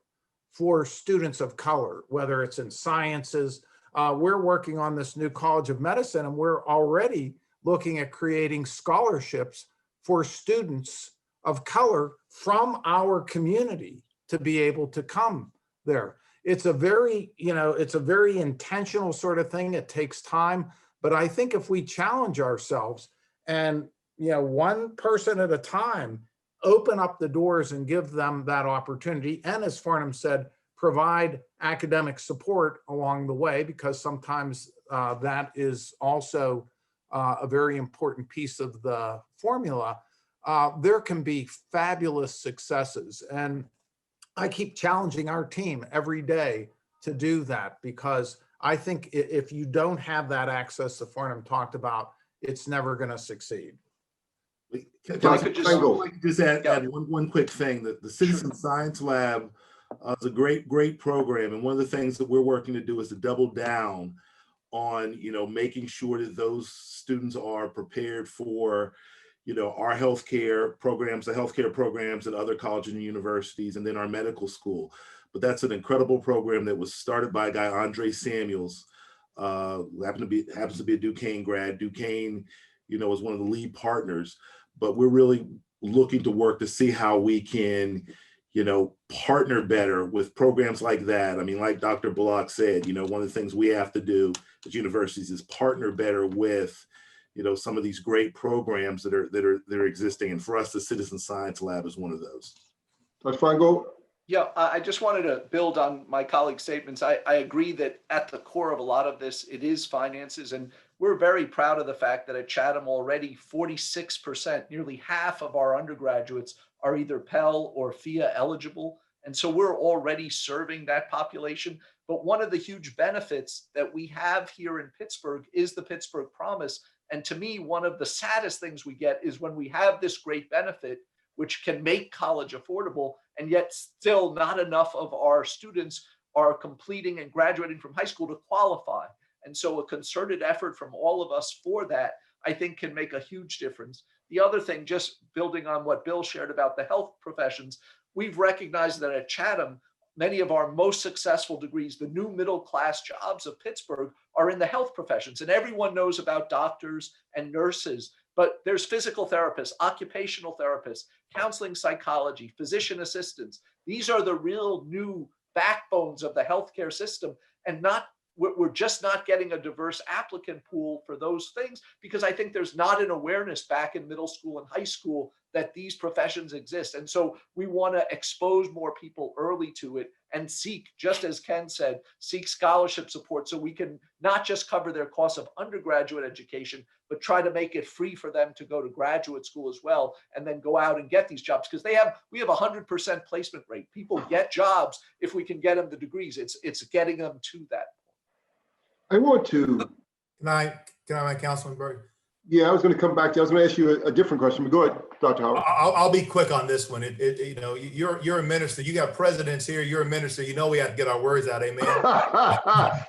for students of color, whether it's in sciences. We're working on this new College of Medicine, and we're already looking at creating scholarships for students of color from our community to be able to come there. It's a very, it's a very intentional sort of thing. It takes time, but I think if we challenge ourselves and, one person at a time, open up the doors and give them that opportunity. And as Farnam said, provide academic support along the way, because sometimes that is also a very important piece of the formula. There can be fabulous successes. And I keep challenging our team every day to do that, because I think if you don't have that access that Farnam talked about, it's never going to succeed.
If I could
just add one quick thing. That the Citizen Science Lab is a great program, and one of the things that we're working to do is to double down on making sure that those students are prepared for our healthcare programs, the healthcare programs at other colleges and universities, and then our medical school. But that's an incredible program that was started by a guy, Andre Samuels, happens to be a Duquesne grad. Duquesne, is one of the lead partners. But we're really looking to work to see how we can, partner better with programs like that. I mean, like Dr. Bullock said, one of the things we have to do at universities is partner better with, some of these great programs that are existing. And for us, the Citizen Science Lab is one of those.
Dr. Feingold?
Yeah, I just wanted to build on my colleague's statements. I agree that at the core of a lot of this, it is finances. And we're very proud of the fact that at Chatham already 46%, nearly half of our undergraduates are either Pell or FIA eligible. And so we're already serving that population. But one of the huge benefits that we have here in Pittsburgh is the Pittsburgh Promise. And to me, one of the saddest things we get is when we have this great benefit, which can make college affordable, and yet still not enough of our students are completing and graduating from high school to qualify. And so a concerted effort from all of us for that, I think, can make a huge difference. The other thing, just building on what Bill shared about the health professions, we've recognized that at Chatham, many of our most successful degrees, the new middle class jobs of Pittsburgh, are in the health professions. And everyone knows about doctors and nurses, but there's physical therapists, occupational therapists, counseling psychology, physician assistants. These are the real new backbones of the healthcare system, and we're just not getting a diverse applicant pool for those things, because I think there's not an awareness back in middle school and high school that these professions exist. And so we want to expose more people early to it and seek, just as Ken said, seek scholarship support so we can not just cover their costs of undergraduate education, but try to make it free for them to go to graduate school as well, and then go out and get these jobs, because we have 100% placement rate. People get jobs if we can get them the degrees. It's getting them to that.
I want to.
Can I, Councilman Berg?
Yeah, I was going to come back to. I was going to ask you a different question, but go ahead, Dr. Howard.
I'll be quick on this one. You're a minister. You got presidents here. You're a minister. We have to get our words out, amen.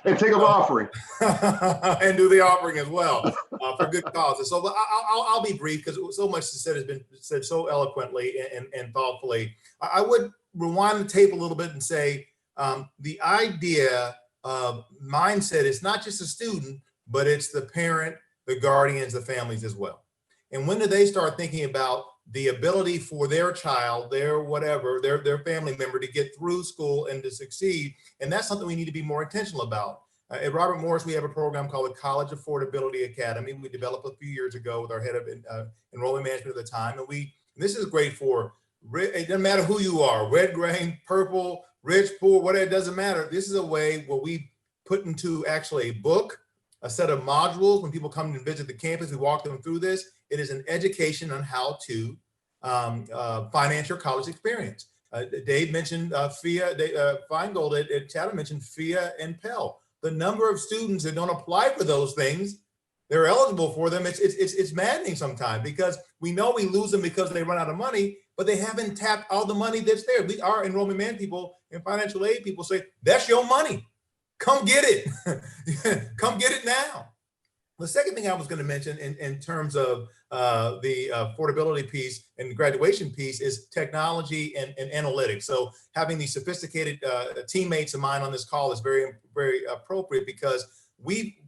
And take an offering.
And do the offering as well for good causes. So I'll be brief, because so much has been said so eloquently and thoughtfully. I would rewind the tape a little bit and say the idea of mindset is not just a student, but it's the parent, the guardians, the families as well. And when do they start thinking about the ability for their child, their family member to get through school and to succeed? And that's something we need to be more intentional about. At Robert Morris, we have a program called the College Affordability Academy. We developed a few years ago with our head of enrollment management at the time. And this is great for, it doesn't matter who you are, red, green, purple, rich, poor, whatever, it doesn't matter. This is a way where we put into actually a book, a set of modules. When people come and visit the campus, we walk them through this. It is an education on how to finance your college experience. Dave mentioned FIA, Feingold at Chatham mentioned FIA and Pell. The number of students that don't apply for those things they're eligible for them, it's maddening sometimes, because we know we lose them because they run out of money, but they haven't tapped all the money that's there. Our enrollment man people and financial aid people say, that's your money. Come get it. Come get it now. The second thing I was going to mention in terms of the affordability piece and graduation piece is technology and analytics. So having these sophisticated teammates of mine on this call is very, very appropriate, because we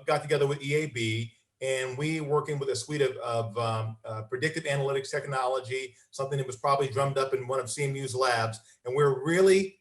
got together with EAB and we working with a suite of predictive analytics technology, something that was probably drummed up in one of CMU's labs. And we're really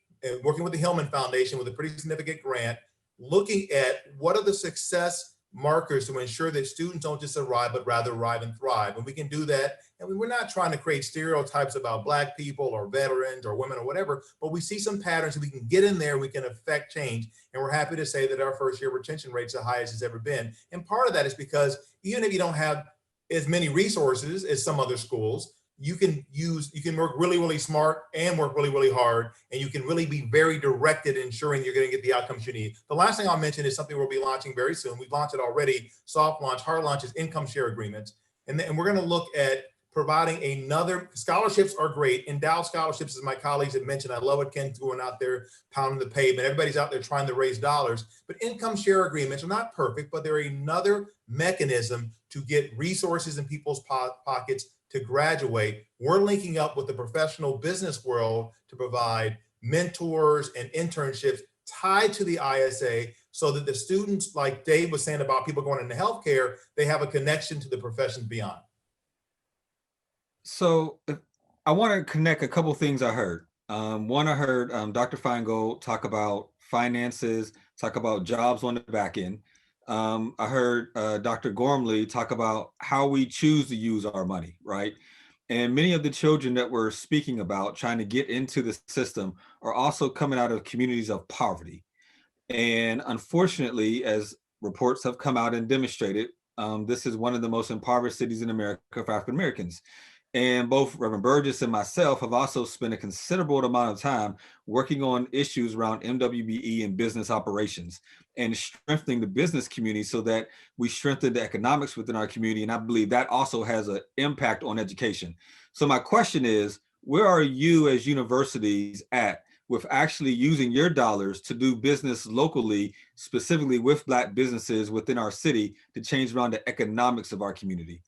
working with the Hillman Foundation with a pretty significant grant, looking at what are the success markers to ensure that students don't just arrive, but rather arrive and thrive. And we can do that. And we're not trying to create stereotypes about Black people or veterans or women or whatever, but we see some patterns that we can get in there, we can affect change. And we're happy to say that our first year retention rate's the highest it's ever been. And part of that is because even if you don't have as many resources as some other schools, you can work really, really smart and work really, really hard. And you can really be very directed in ensuring you're going to get the outcomes you need. The last thing I'll mention is something we'll be launching very soon. We've launched it already, soft launch, hard launch is income share agreements. And we're going to look at providing another, scholarships are great. Endowed scholarships, as my colleagues have mentioned, I love it. Ken's going out there pounding the pavement. Everybody's out there trying to raise dollars, but income share agreements are not perfect, but they're another mechanism to get resources in people's pockets to graduate. We're linking up with the professional business world to provide mentors and internships tied to the ISA, so that the students, like Dave was saying about people going into healthcare, they have a connection to the professions beyond.
So I want to connect a couple things I heard. One, I heard Dr. Feingold talk about finances, talk about jobs on the back end. I heard Dr. Gormley talk about how we choose to use our money, right? And many of the children that we're speaking about trying to get into the system are also coming out of communities of poverty. And unfortunately, as reports have come out and demonstrated, this is one of the most impoverished cities in America for African Americans. And both Reverend Burgess and myself have also spent a considerable amount of time working on issues around MWBE and business operations and strengthening the business community so that we strengthen the economics within our community. And I believe that also has an impact on education. So my question is, where are you as universities at with actually using your dollars to do business locally, specifically with Black businesses within our city, to change around the economics of our community?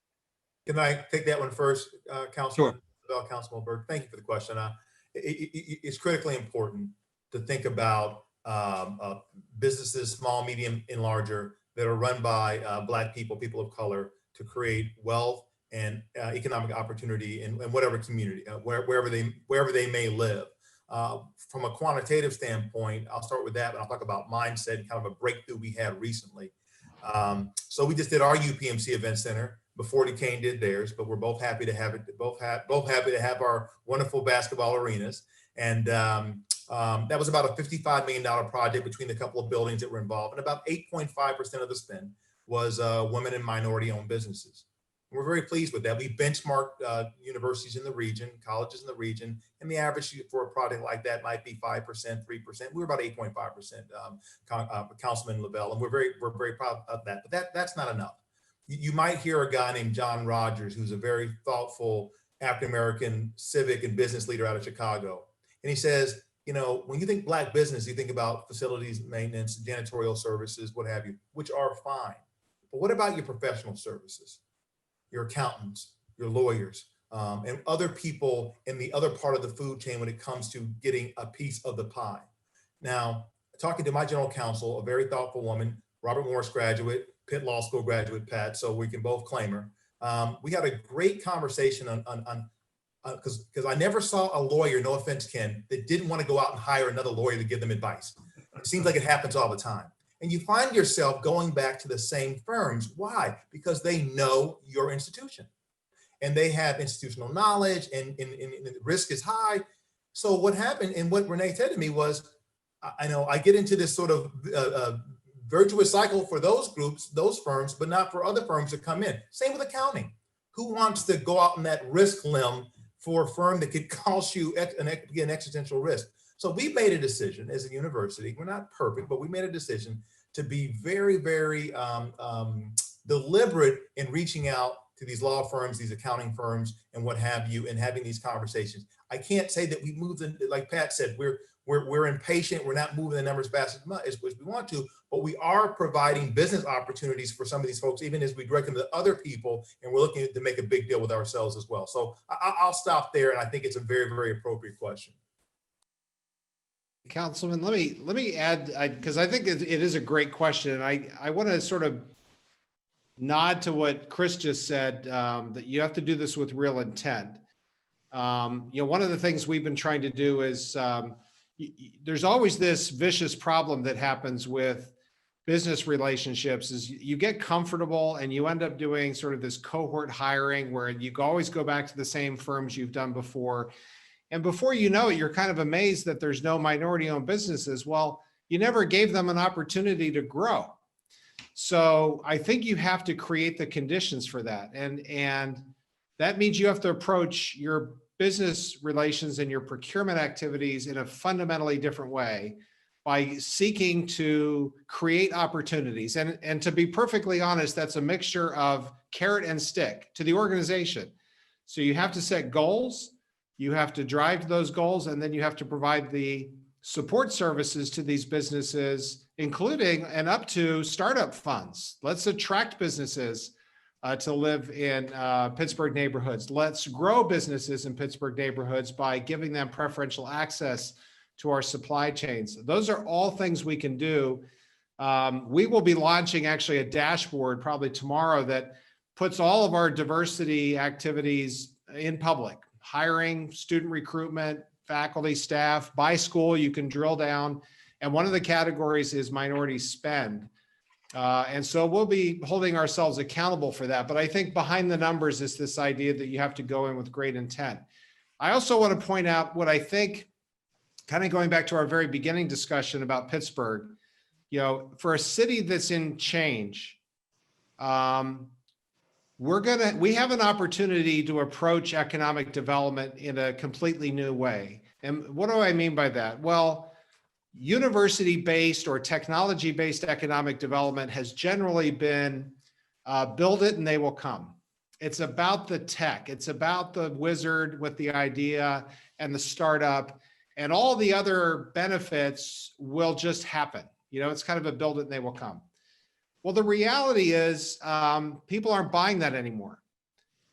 Can I take that one first, Councilman?
Sure.
Councilman Burke, thank you for the question. It's critically important to think about businesses, small, medium, and larger, that are run by Black people, people of color, to create wealth and economic opportunity in whatever community, wherever they may live. From a quantitative standpoint, I'll start with that, but I'll talk about mindset, kind of a breakthrough we had recently. So we just did our UPMC Event Center before Duquesne did theirs, but we're both happy to have it. Both happy to have our wonderful basketball arenas, and that was about a $55 million project between the couple of buildings that were involved, and about 8.5% of the spend was women and minority-owned businesses. We're very pleased with that. We benchmarked universities in the region, colleges in the region, and the average for a project like that might be 5%, 3%. We were about 8.5%, Councilman Lavelle, and we're very proud of that. But that's not enough. You might hear a guy named John Rogers, who's a very thoughtful African-American civic and business leader out of Chicago. And he says, when you think Black business, you think about facilities maintenance, janitorial services, what have you, which are fine. But what about your professional services, your accountants, your lawyers, and other people in the other part of the food chain when it comes to getting a piece of the pie? Now, talking to my general counsel, a very thoughtful woman, Robert Morris graduate, Pitt Law School graduate, Pat, so we can both claim her. We had a great conversation on because I never saw a lawyer, no offense, Ken, that didn't want to go out and hire another lawyer to give them advice. It seems like it happens all the time. And you find yourself going back to the same firms. Why? Because they know your institution and they have institutional knowledge, and the risk is high. So what happened, and what Renee said to me was, I get into this sort of virtuous cycle for those groups, those firms, but not for other firms to come in. Same with accounting. Who wants to go out on that risk limb for a firm that could cost you an existential risk? So we made a decision as a university. We're not perfect, but we made a decision to be very, very deliberate in reaching out to these law firms, these accounting firms, and what have you, and having these conversations. I can't say that we moved in, like Pat said, we're impatient. We're not moving the numbers fast as much as we want to, but we are providing business opportunities for some of these folks, even as we direct them to other people, and we're looking to make a big deal with ourselves as well. So I'll stop there, and I think it's a very, very appropriate question.
Councilman, let me add, because I think it is a great question. And I want to sort of nod to what Chris just said, that you have to do this with real intent. One of the things we've been trying to do is there's always this vicious problem that happens with business relationships is you get comfortable and you end up doing sort of this cohort hiring where you always go back to the same firms you've done before. And before you know it, you're kind of amazed that there's no minority-owned businesses. Well, you never gave them an opportunity to grow. So I think you have to create the conditions for that. And that means you have to approach your business relations and your procurement activities in a fundamentally different way by seeking to create opportunities. And to be perfectly honest, that's a mixture of carrot and stick to the organization. So you have to set goals, you have to drive those goals, and then you have to provide the support services to these businesses, including and up to startup funds. Let's attract businesses to live in Pittsburgh neighborhoods. Let's grow businesses in Pittsburgh neighborhoods by giving them preferential access to our supply chains. Those are all things we can do. We will be launching actually a dashboard probably tomorrow that puts all of our diversity activities in public. Hiring, student recruitment, faculty, staff, by school, you can drill down. And one of the categories is minority spend. And so we'll be holding ourselves accountable for that. But I think behind the numbers is this idea that you have to go in with great intent. I also want to point out what I think, kind of going back to our very beginning discussion about Pittsburgh, for a city that's in change, we have an opportunity to approach economic development in a completely new way. And what do I mean by that? Well, university-based or technology-based economic development has generally been build it and they will come. It's about the tech. It's about the wizard with the idea and the startup, and all the other benefits will just happen. It's kind of a build it and they will come. Well, the reality is people aren't buying that anymore.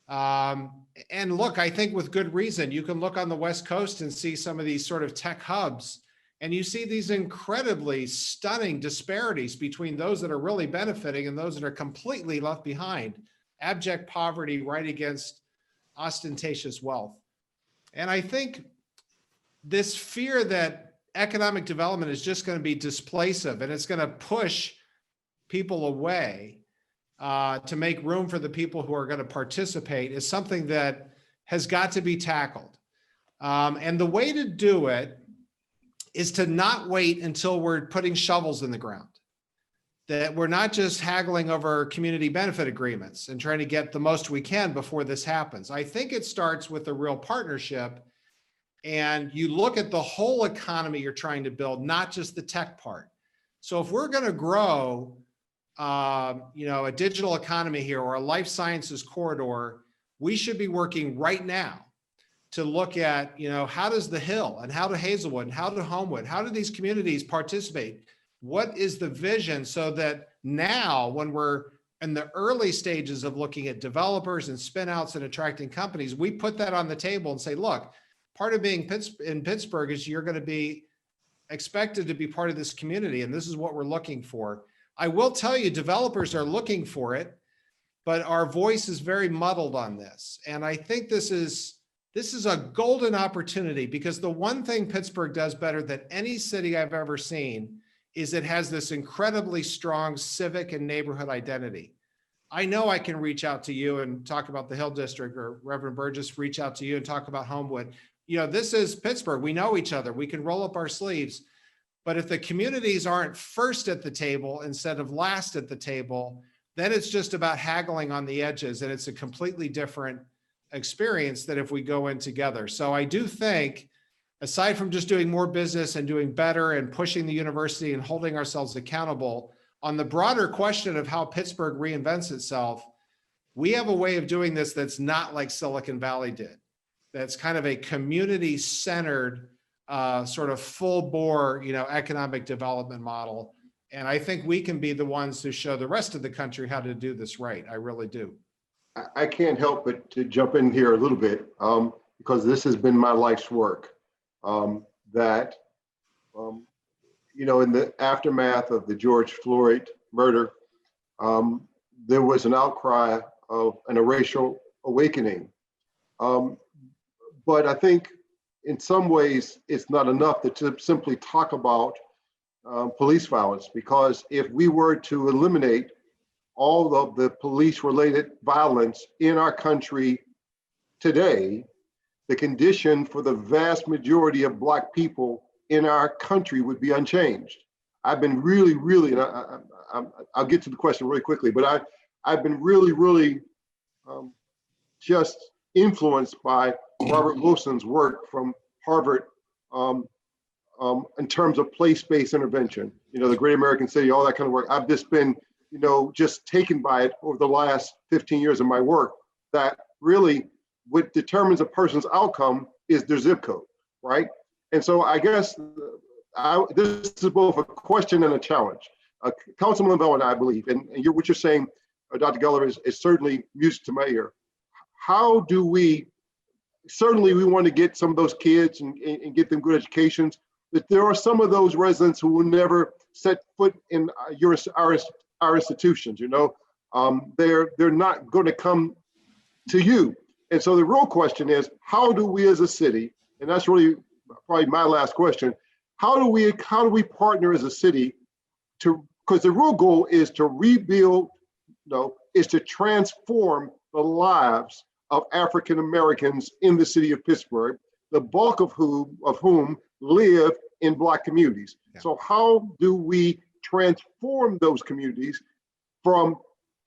And look, I think with good reason. You can look on the West Coast and see some of these sort of tech hubs, and you see these incredibly stunning disparities between those that are really benefiting and those that are completely left behind. Abject poverty right against ostentatious wealth. And I think this fear that economic development is just going to be displacive and it's going to push people away to make room for the people who are going to participate is something that has got to be tackled. And the way to do it is to not wait until we're putting shovels in the ground, that we're not just haggling over community benefit agreements and trying to get the most we can before this happens. I think it starts with a real partnership, and you look at the whole economy you're trying to build, not just the tech part. So if we're going to grow a digital economy here or a life sciences corridor, we should be working right now to look at, how does the Hill and how do Hazelwood and how do Homewood, how do these communities participate? What is the vision so that now when we're in the early stages of looking at developers and spin outs and attracting companies, we put that on the table and say, look, part of being in Pittsburgh is you're going to be expected to be part of this community, and this is what we're looking for. I will tell you, developers are looking for it, but our voice is very muddled on this. And I think this is a golden opportunity, because the one thing Pittsburgh does better than any city I've ever seen is it has this incredibly strong civic and neighborhood identity. I know I can reach out to you and talk about the Hill District, or Reverend Burgess reach out to you and talk about Homewood. This is Pittsburgh. We know each other. We can roll up our sleeves. But if the communities aren't first at the table instead of last at the table, then it's just about haggling on the edges, and it's a completely different experience than if we go in together. So I do think, aside from just doing more business and doing better and pushing the university and holding ourselves accountable, On the broader question of how Pittsburgh reinvents itself, we have a way of doing this that's not like Silicon Valley did. That's kind of a community-centered, sort of full-bore, economic development model. And I think we can be the ones who show the rest of the country how to do this right. I really do.
I can't help but to jump in here a little bit because this has been my life's work. In the aftermath of the George Floyd murder, there was an outcry and a racial awakening. But I think in some ways it's not enough to simply talk about police violence, because if we were to eliminate all of the police-related violence in our country today, the condition for the vast majority of Black people in our country would be unchanged. I've been really, and I'll get to the question really quickly, but I've been really just influenced by Robert Wilson's work from Harvard in terms of place-based intervention, the Great American City, all that kind of work. I've just been, just taken by it over the last 15 years of my work, that really what determines a person's outcome is their zip code, right? And so I guess this is both a question and a challenge. Councilman Lavelle and I believe, and what you're saying, Dr. Gallagher, is certainly music to my ear. How do we, certainly we want to get some of those kids and get them good educations, but there are some of those residents who will never set foot in our institutions, they're not going to come to you. And so the real question is, how do we as a city, and that's really probably my last question, how do we partner as a city because the real goal is to rebuild, is to transform the lives of African Americans in the city of Pittsburgh, the bulk of whom live in Black communities.
Yeah.
So how do we transform those communities from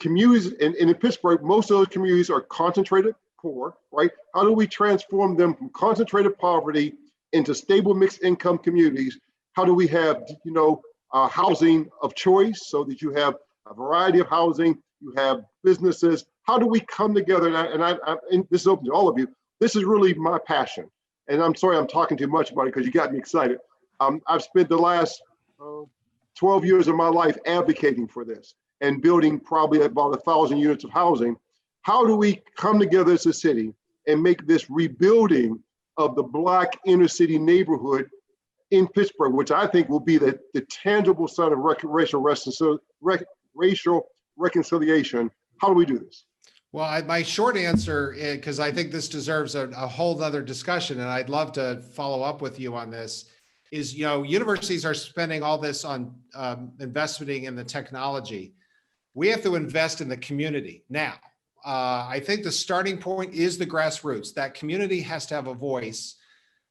communities, and in Pittsburgh, most of those communities are concentrated poor, right? How do we transform them from concentrated poverty into stable mixed income communities? How do we have, housing of choice so that you have a variety of housing, you have businesses? How do we come together? And this is open to all of you. This is really my passion. And I'm sorry I'm talking too much about it because you got me excited. I've spent the last 12 years of my life advocating for this and building probably about 1,000 units of housing. How do we come together as a city and make this rebuilding of the Black inner city neighborhood in Pittsburgh, which I think will be the tangible sign of racial reconciliation? How do we do this?
Well, my short answer, because I think this deserves a whole other discussion, and I'd love to follow up with you on this, is, universities are spending all this on investing in the technology. We have to invest in the community now. I think the starting point is the grassroots. That community has to have a voice,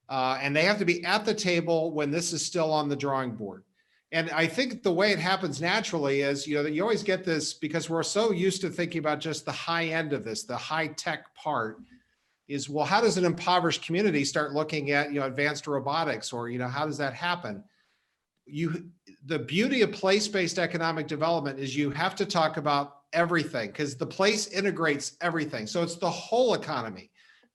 and they have to be at the table when this is still on the drawing board. And I think the way it happens naturally is, that you always get this because we're so used to thinking about just the high end of this, the high tech part is, well, how does an impoverished community start looking at, advanced robotics, or, how does that happen? The beauty of place-based economic development is you have to talk about everything because the place integrates everything. So it's the whole economy.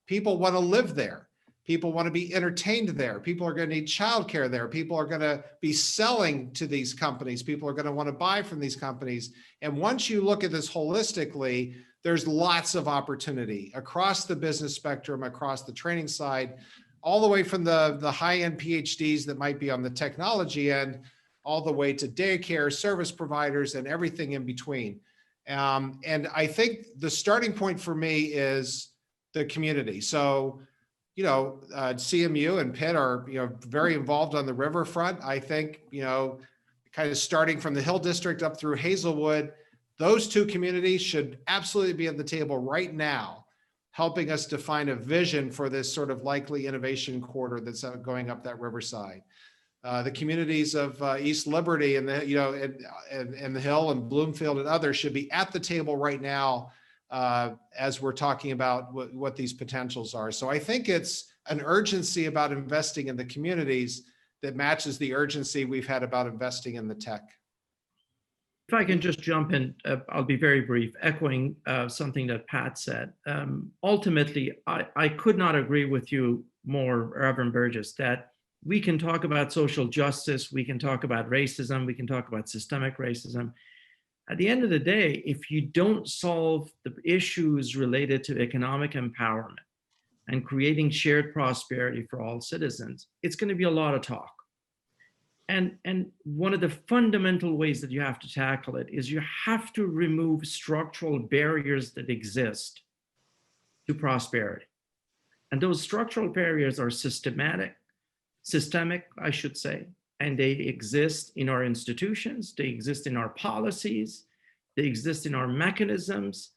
People want to live there. People want to be entertained there. People are going to need childcare there. People are going to be selling to these companies. People are going to want to buy from these companies. And once you look at this holistically, there's lots of opportunity across the business spectrum, across the training side, all the way from the high-end PhDs that might be on the technology end, all the way to daycare, service providers, and everything in between. And I think the starting point for me is the community. So, CMU and Pitt are, very involved on the riverfront. I think, kind of starting from the Hill District up through Hazelwood, those two communities should absolutely be at the table right now, helping us define a vision for this sort of likely innovation corridor that's going up that riverside. The communities of East Liberty and the Hill and Bloomfield and others should be at the table right now as we're talking about what these potentials are. So I think it's an urgency about investing in the communities that matches the urgency we've had about investing in the tech.
If I can just jump in, I'll be very brief, echoing something that Pat said. Ultimately, I could not agree with you more, Reverend Burgess, that we can talk about social justice, we can talk about racism, we can talk about systemic racism. At the end of the day, if you don't solve the issues related to economic empowerment and creating shared prosperity for all citizens, it's going to be a lot of talk. And one of the fundamental ways that you have to tackle it is you have to remove structural barriers that exist to prosperity. And those structural barriers are systemic, I should say, and they exist in our institutions, they exist in our policies, they exist in our mechanisms,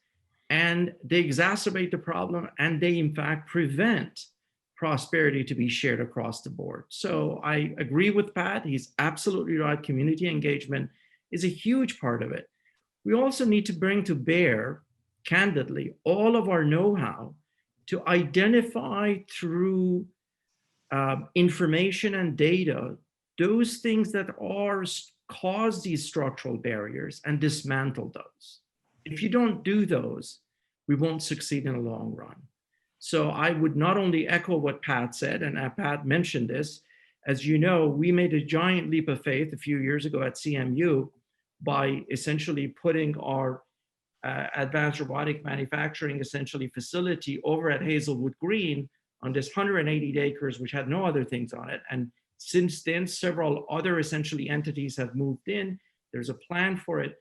and they exacerbate the problem, and they in fact prevent prosperity to be shared across the board. So I agree with Pat, he's absolutely right. Community engagement is a huge part of it. We also need to bring to bear, candidly, all of our know-how to identify through information and data those things that cause these structural barriers and dismantle those. If you don't do those, we won't succeed in the long run. So I would not only echo what Pat said, and Pat mentioned this, as you know, we made a giant leap of faith a few years ago at CMU by essentially putting our advanced robotic manufacturing essentially facility over at Hazelwood Green on this 180 acres, which had no other things on it. And since then, several other essentially entities have moved in. There's a plan for it,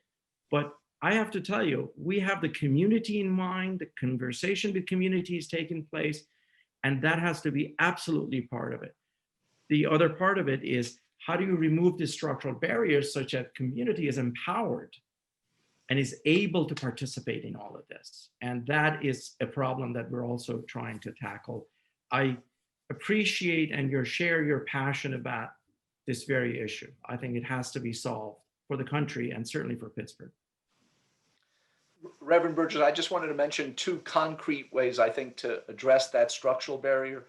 but I have to tell you, we have the community in mind, the conversation with community is taking place, and that has to be absolutely part of it. The other part of it is, how do you remove the structural barriers such that community is empowered and is able to participate in all of this? And that is a problem that we're also trying to tackle. I appreciate and share your passion about this very issue. I think it has to be solved for the country and certainly for Pittsburgh.
Reverend Burgess, I just wanted to mention two concrete ways, I think, to address that structural barrier.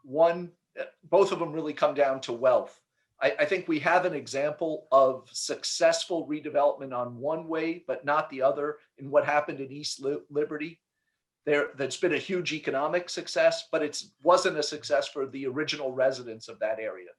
One, both of them really come down to wealth. I think we have an example of successful redevelopment on one way, but not the other, in what happened in East Liberty. That's been a huge economic success, but it wasn't a success for the original residents of that area.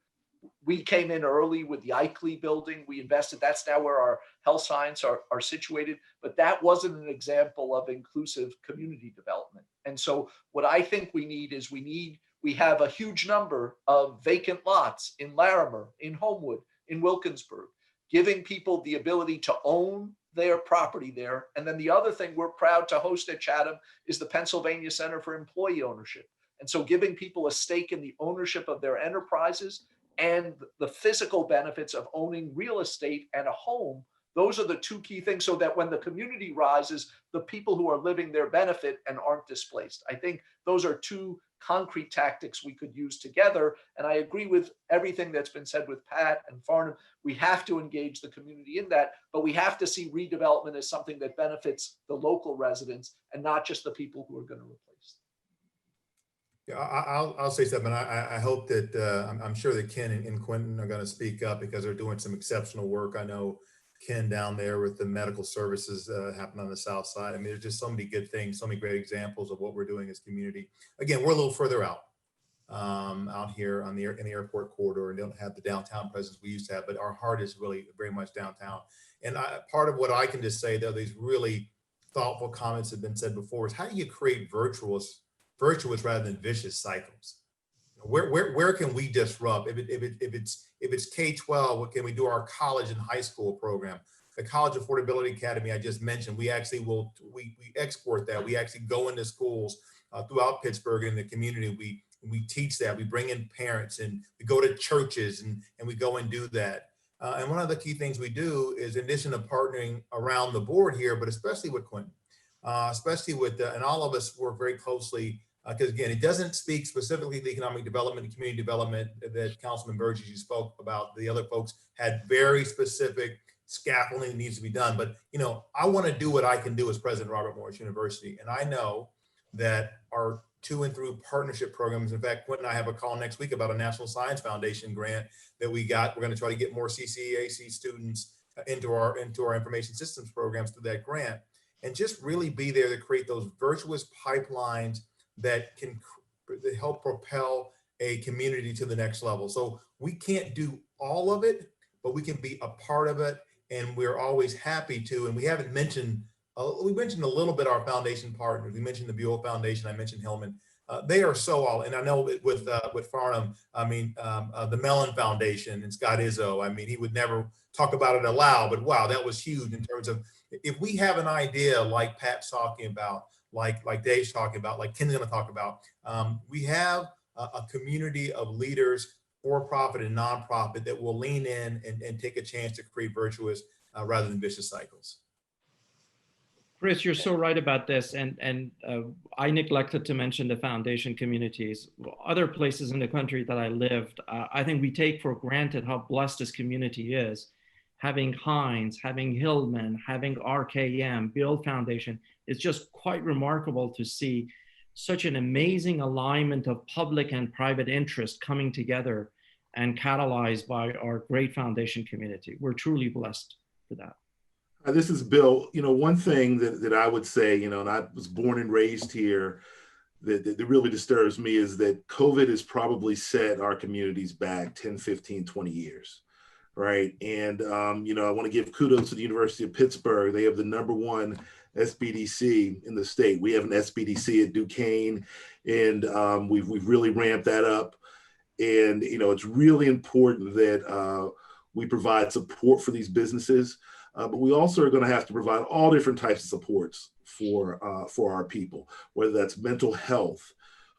We came in early with the Eichley building. We invested. That's now where our health science are situated. But that wasn't an example of inclusive community development. And so what I think we need is we have a huge number of vacant lots in Larimer, in Homewood, in Wilkinsburg, giving people the ability to own their property there. And then the other thing we're proud to host at Chatham is the Pennsylvania Center for Employee Ownership. And so giving people a stake in the ownership of their enterprises and the physical benefits of owning real estate and a home, those are the two key things, so that when the community rises, the people who are living there benefit and aren't displaced. I think those are two concrete tactics we could use together. And I agree with everything that's been said with Pat and Farnam. We have to engage the community in that, but we have to see redevelopment as something that benefits the local residents and not just the people who are going to replace them.
Yeah, I'll say something. I hope that I'm sure that Ken and Quintin are going to speak up because they're doing some exceptional work. I know Ken down there with the medical services happening on the south side. I mean, there's just so many good things, so many great examples of what we're doing as community. Again, we're a little further out here in the airport corridor, and don't have the downtown presence we used to have, but our heart is really very much downtown. And part of what I can just say, though, these really thoughtful comments have been said before, is how do you create virtuous rather than vicious cycles? Where can we disrupt? If it's K-12, what can we do? Our college and high school program, the College Affordability Academy I just mentioned, we actually we export that. We actually go into schools throughout Pittsburgh and the community. We teach that. We bring in parents and we go to churches and we go and do that. And one of the key things we do is, in addition to partnering around the board here, but especially with Quintin, especially with and all of us work very closely. Because again, it doesn't speak specifically to economic development and community development that Councilman Burgess, you spoke about. The other folks had very specific scaffolding that needs to be done. But I want to do what I can do as President Robert Morris University, and I know that our to and through partnership programs. In fact, Quintin and I have a call next week about a National Science Foundation grant that we got. We're going to try to get more CCAC students into our information systems programs through that grant, and just really be there to create those virtuous pipelines that can help propel a community to the next level. So we can't do all of it, but we can be a part of it, and we're always happy to. And we haven't mentioned, we mentioned a little bit our foundation partners. We mentioned the Buell Foundation. I mentioned Hillman. They are so all, and I know with Farnam, I mean, the Mellon Foundation and Scott Izzo, I mean, he would never talk about it aloud, but wow, that was huge in terms of, if we have an idea like Pat's talking about, like Dave's talking about, like Ken's gonna talk about, we have a community of leaders, for-profit and nonprofit, that will lean in and take a chance to create virtuous rather than vicious cycles.
Chris, you're so right about this. And I neglected to mention the foundation communities. Other places in the country that I lived, I think we take for granted how blessed this community is. Having Heinz, having Hillman, having RKM, Buell Foundation, it's just quite remarkable to see such an amazing alignment of public and private interest coming together and catalyzed by our great foundation community. We're truly blessed for that.
This is Bill. You know, one thing that I would say, you know, and I was born and raised here, that really disturbs me is that COVID has probably set our communities back 10, 15, 20 years, right? And, you know, I want to give kudos to the University of Pittsburgh. They have the #1 SBDC in the state. We have an SBDC at Duquesne, and we've really ramped that up. And, you know, it's really important that we provide support for these businesses. But we also are going to have to provide all different types of supports for our people, whether that's mental health,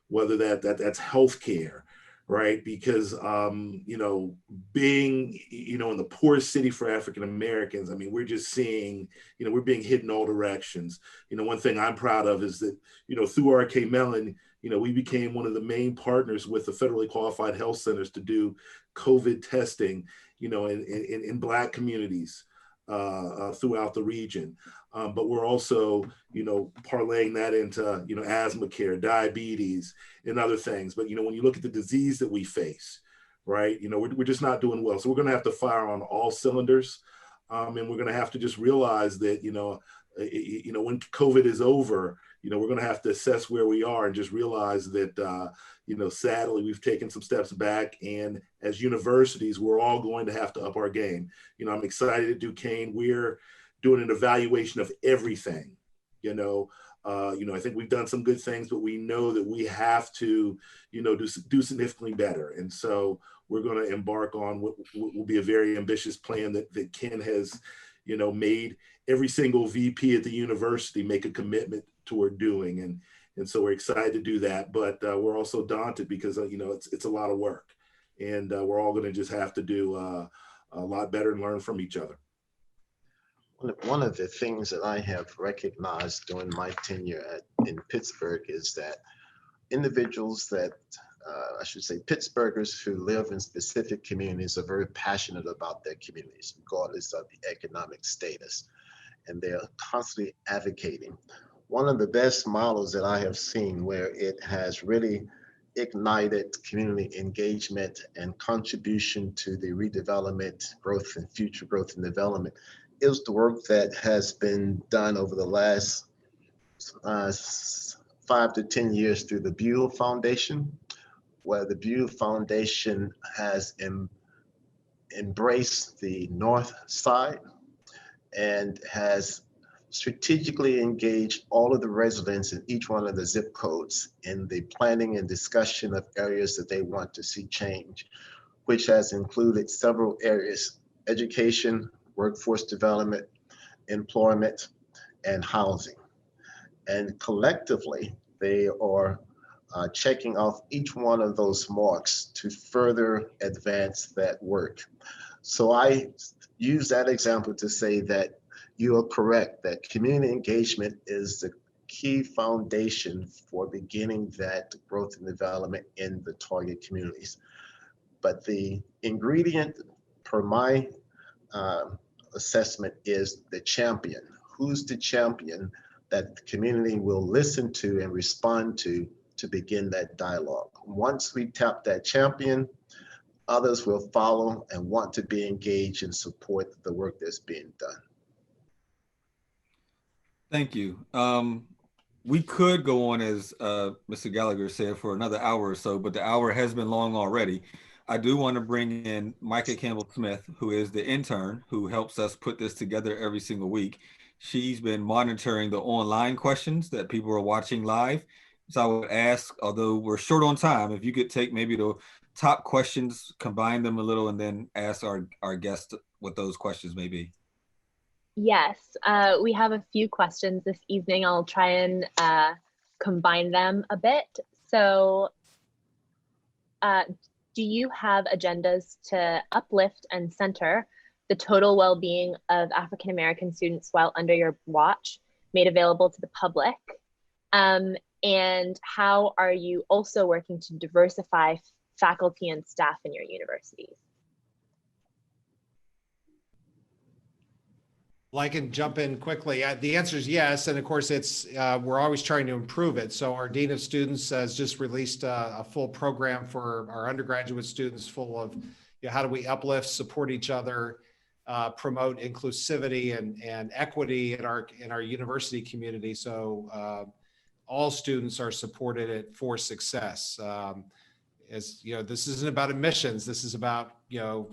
whether that's healthcare, right? Because you know, being, you know, in the poorest city for African Americans, I mean, we're just seeing, you know, we're being hit in all directions. You know, one thing I'm proud of is that, you know, through RK Mellon, you know, we became one of the main partners with the federally qualified health centers to do COVID testing, you know, in Black communities throughout the region. But we're also, you know, parlaying that into, you know, asthma care, diabetes, and other things. But, you know, when you look at the disease that we face, right, you know, we're just not doing well. So we're going to have to fire on all cylinders. And we're going to have to just realize that, you know, when COVID is over, you know, we're going to have to assess where we are and just realize that, you know, sadly, we've taken some steps back. And as universities, we're all going to have to up our game. You know, I'm excited at Duquesne. We're doing an evaluation of everything. You know, I think we've done some good things, but we know that we have to, you know, do significantly better. And so we're going to embark on what will be a very ambitious plan that Ken has, you know, made every single VP at the university make a commitment toward doing. And so we're excited to do that, but we're also daunted because, you know, it's a lot of work, and we're all going to just have to do a lot better and learn from each other.
One of the things that I have recognized during my tenure in Pittsburgh is that individuals that, I should say, Pittsburghers who live in specific communities are very passionate about their communities, regardless of the economic status, and they're constantly advocating. One of the best models that I have seen where it has really ignited community engagement and contribution to the redevelopment, growth, and future growth and development is the work that has been done over the last 5 to 10 years through the Buell Foundation, where the Buell Foundation has embraced the North Side and has strategically engaged all of the residents in each one of the zip codes in the planning and discussion of areas that they want to see change, which has included several areas: education, workforce development, employment, and housing. And collectively, they are checking off each one of those marks to further advance that work. So I use that example to say that you are correct, that community engagement is the key foundation for beginning that growth and development in the target communities. But the ingredient, per my assessment, is the champion. Who's the champion that the community will listen to and respond to begin that dialogue? Once we tap that champion, others will follow and want to be engaged and support the work that's being done.
Thank you. We could go on, as Mr. Gallagher said, for another hour or so, but the hour has been long already. I do want to bring in Micah Campbell-Smith, who is the intern who helps us put this together every single week. She's been monitoring the online questions that people are watching live. So I would ask, although we're short on time, if you could take maybe the top questions, combine them a little, and then ask our guests what those questions may be.
Yes, we have a few questions this evening. I'll try and combine them a bit. So do you have agendas to uplift and center the total well-being of African American students while under your watch, made available to the public? And how are you also working to diversify faculty and staff in your universities?
Well, I can jump in quickly. The answer is yes. And of course, it's we're always trying to improve it. So our Dean of Students has just released a full program for our undergraduate students full of how do we uplift, support each other, promote inclusivity and equity in our university community. So all students are supported for success. As you know, this isn't about admissions. This is about,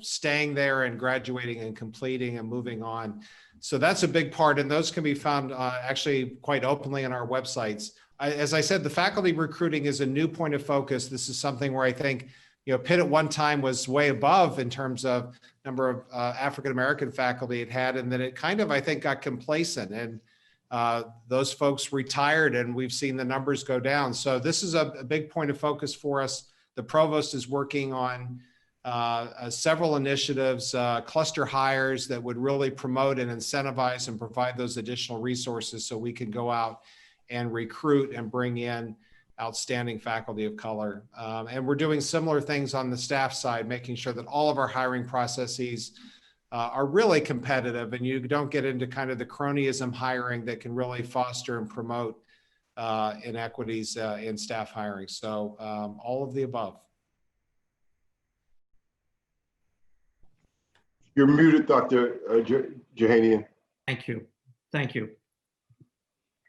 staying there and graduating and completing and moving on. So that's a big part, and those can be found actually quite openly on our websites. As I said, the faculty recruiting is a new point of focus. This is something where I think, Pitt at one time was way above in terms of number of African-American faculty it had, and then it kind of, I think, got complacent, and those folks retired, and we've seen the numbers go down. So this is a big point of focus for us. The provost is working on several initiatives, cluster hires that would really promote and incentivize and provide those additional resources so we can go out and recruit and bring in outstanding faculty of color. And we're doing similar things on the staff side, making sure that all of our hiring processes are really competitive and you don't get into kind of the cronyism hiring that can really foster and promote inequities in staff hiring. So all of the above.
You're muted, Dr. Jahanian.
Thank you. Thank you.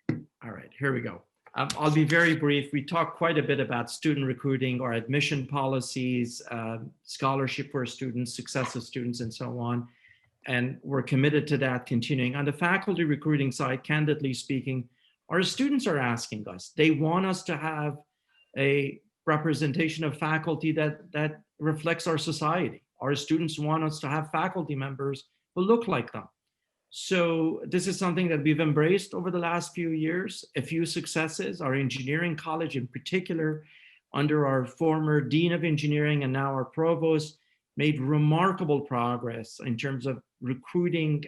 All right, here we go. I'll be very brief. We talked quite a bit about student recruiting or admission policies, scholarship for students, success of students, and so on. And we're committed to that continuing. On the faculty recruiting side, candidly speaking, our students are asking us. They want us to have a representation of faculty that reflects our society. Our students want us to have faculty members who look like them. So this is something that we've embraced over the last few years. A few successes, our engineering college in particular, under our former Dean of Engineering and now our provost, made remarkable progress in terms of recruiting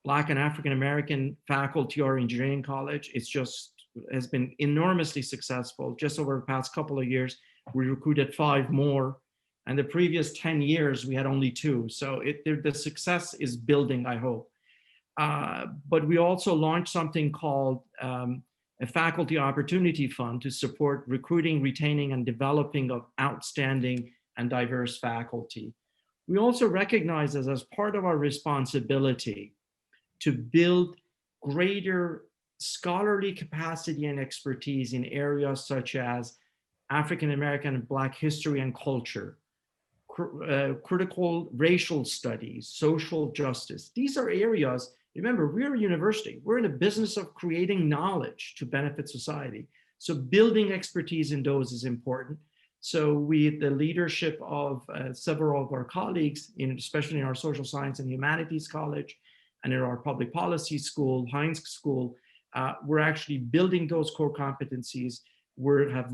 Black and African-American faculty to our engineering college. It's just has been enormously successful. Just over the past couple of years, we recruited 5 more. And the previous 10 years, we had only 2. So the success is building, I hope. But we also launched something called a faculty opportunity fund to support recruiting, retaining, and developing of outstanding and diverse faculty. We also recognize as part of our responsibility to build greater scholarly capacity and expertise in areas such as African American and Black history and culture, critical racial studies, social justice. These are areas, remember, we're a university. We're in the business of creating knowledge to benefit society. So building expertise in those is important. So the leadership of several of our colleagues, especially in our social science and humanities college and in our public policy school, Heinz School, we're actually building those core competencies. We have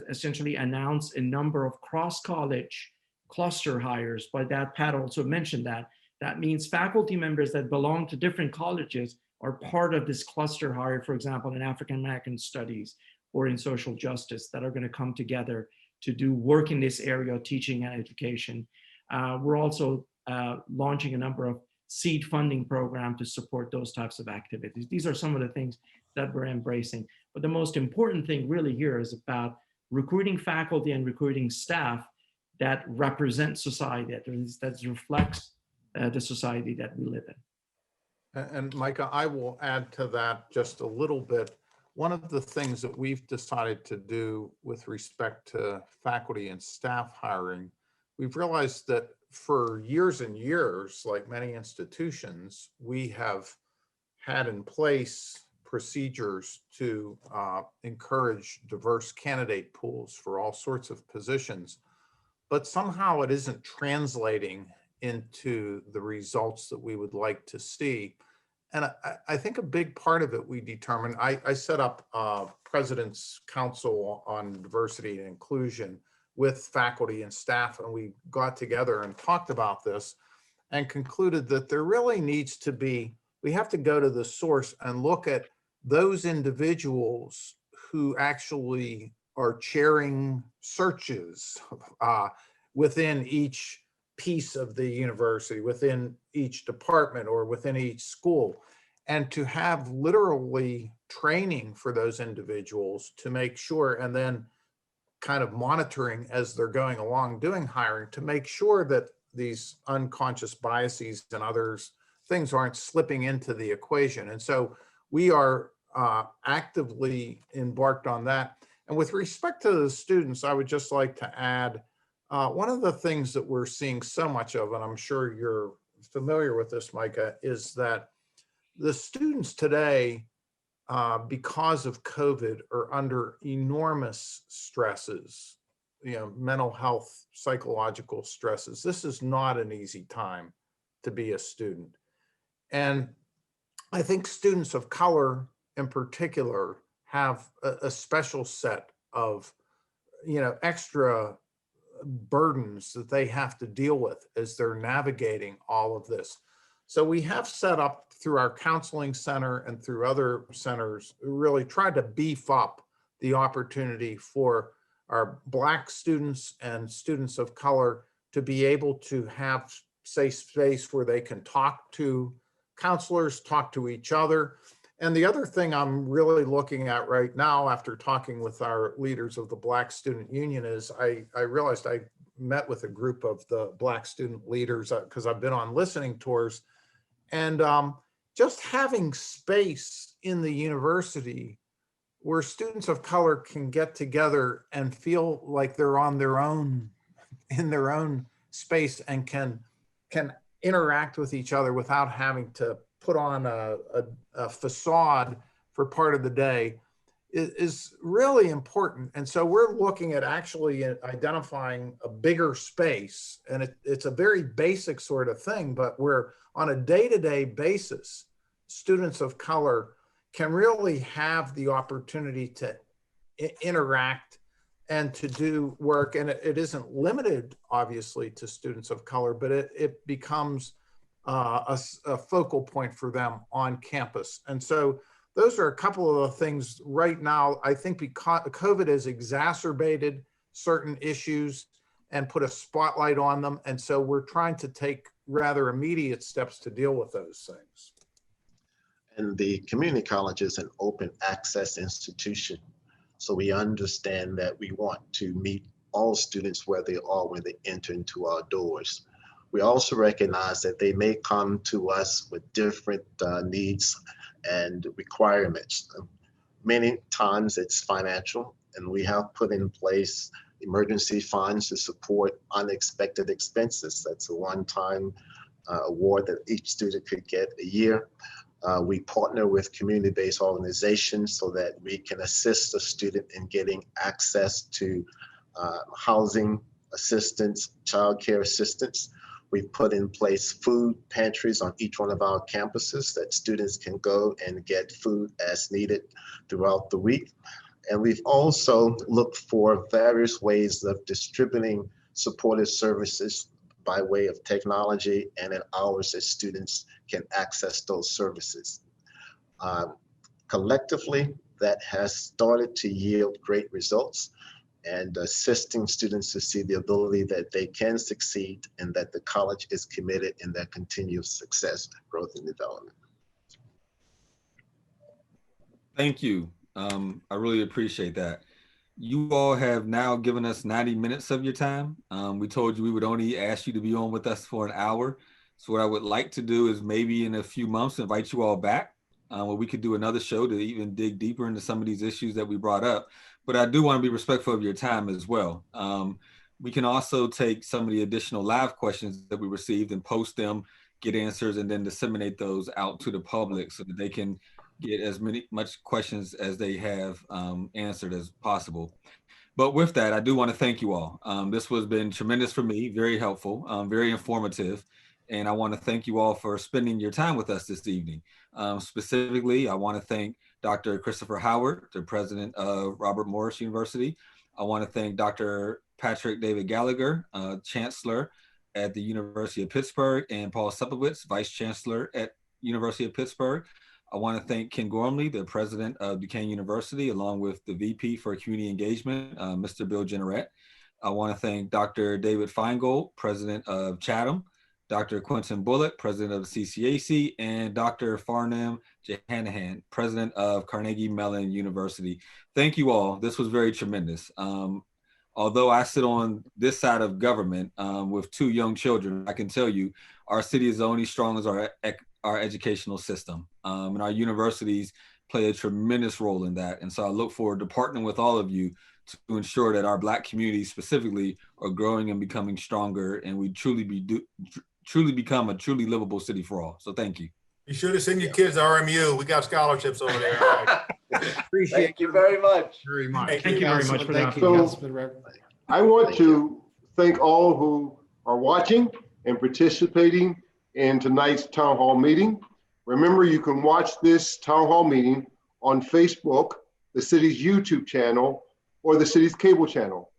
essentially announced a number of cross-college cluster hires. By that, Pat also mentioned that. That means faculty members that belong to different colleges are part of this cluster hire, for example, in African American studies or in social justice, that are going to come together to do work in this area of teaching and education. We're also launching a number of seed funding programs to support those types of activities. These are some of the things that we're embracing. But the most important thing really here is about recruiting faculty and recruiting staff that represent society, that reflects the society that we live in.
And Micah, I will add to that just a little bit. One of the things that we've decided to do with respect to faculty and staff hiring, we've realized that for years and years, like many institutions, we have had in place procedures to encourage diverse candidate pools for all sorts of positions, but somehow it isn't translating into the results that we would like to see. And I think a big part of it we determined, I set up President's Council on Diversity and Inclusion with faculty and staff, and we got together and talked about this and concluded that there really needs to be, we have to go to the source and look at those individuals who actually are chairing searches within each piece of the university, within each department or within each school, and to have literally training for those individuals to make sure, and then kind of monitoring as they're going along doing hiring to make sure that these unconscious biases and others things aren't slipping into the equation. And so we are actively embarked on that. And with respect to the students, I would just like to add one of the things that we're seeing so much of, and I'm sure you're familiar with this, Micah, is that the students today, because of COVID, are under enormous stresses, mental health, psychological stresses. This is not an easy time to be a student. And I think students of color in particular have a special set of, extra burdens that they have to deal with as they're navigating all of this. So we have set up through our counseling center and through other centers, really tried to beef up the opportunity for our Black students and students of color to be able to have safe space where they can talk to counselors, talk to each other. And the other thing I'm really looking at right now after talking with our leaders of the Black Student Union is I realized I met with a group of the Black student leaders because I've been on listening tours, and just having space in the university where students of color can get together and feel like they're on their own, in their own space, and can interact with each other without having to put on a facade for part of the day is really important. And so we're looking at actually identifying a bigger space, and it's a very basic sort of thing, but where on a day-to-day basis, students of color can really have the opportunity to interact and to do work. And it isn't limited, obviously, to students of color, but it becomes a focal point for them on campus. And so those are a couple of the things right now. I think because COVID has exacerbated certain issues and put a spotlight on them. And so we're trying to take rather immediate steps to deal with those things.
And the community college is an open access institution. So we understand that we want to meet all students where they are when they enter into our doors. We also recognize that they may come to us with different needs and requirements. Many times it's financial, and we have put in place emergency funds to support unexpected expenses. That's a one-time award that each student could get a year. We partner with community-based organizations so that we can assist the student in getting access to housing assistance, childcare assistance. We've put in place food pantries on each one of our campuses that students can go and get food as needed throughout the week. And we've also looked for various ways of distributing supportive services by way of technology and in hours that students can access those services. Collectively, that has started to yield great results and assisting students to see the ability that they can succeed and that the college is committed in their continued success, growth, and development.
Thank you. I really appreciate that. You all have now given us 90 minutes of your time. We told you we would only ask you to be on with us for an hour. So what I would like to do is maybe in a few months invite you all back where we could do another show to even dig deeper into some of these issues that we brought up. But I do want to be respectful of your time as well. We can also take some of the additional live questions that we received and post them, get answers, and then disseminate those out to the public so that they can get as much questions as they have answered as possible. But with that, I do want to thank you all. This has been tremendous for me, very helpful, very informative. And I want to thank you all for spending your time with us this evening. Specifically, I want to thank Dr. Christopher Howard, the president of Robert Morris University. I want to thank Dr. Patrick David Gallagher, chancellor at the University of Pittsburgh, and Paul Sepowitz, vice chancellor at University of Pittsburgh. I want to thank Ken Gormley, the president of Duquesne University, along with the VP for Community Engagement, Mr. Bill Jenneret. I want to thank Dr. David Feingold, president of Chatham, Dr. Quintin Bullock, president of CCAC, and Dr. Farnam Jahanian, president of Carnegie Mellon University. Thank you all. This was very tremendous. Although I sit on this side of government with two young children, I can tell you our city is only strong as our educational system. And our universities play a tremendous role in that. And so I look forward to partnering with all of you to ensure that our Black communities specifically are growing and becoming stronger, and we truly become a truly livable city for all. So thank you.
You should have sent your kids to RMU. We got scholarships over there.
Appreciate Thank you very much.
Very much.
Thank you very much for that.
So, I want to thank all who are watching and participating in tonight's town hall meeting. Remember, you can watch this town hall meeting on Facebook, the city's YouTube channel, or the city's cable channel.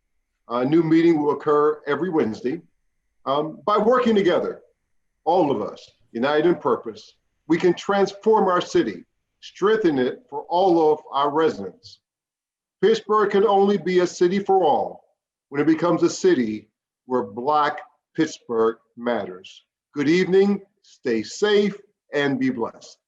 A new meeting will occur every Wednesday. By working together, all of us, united in purpose, we can transform our city, strengthen it for all of our residents. Pittsburgh can only be a city for all when it becomes a city where Black Pittsburgh matters. Good evening, stay safe, and be blessed.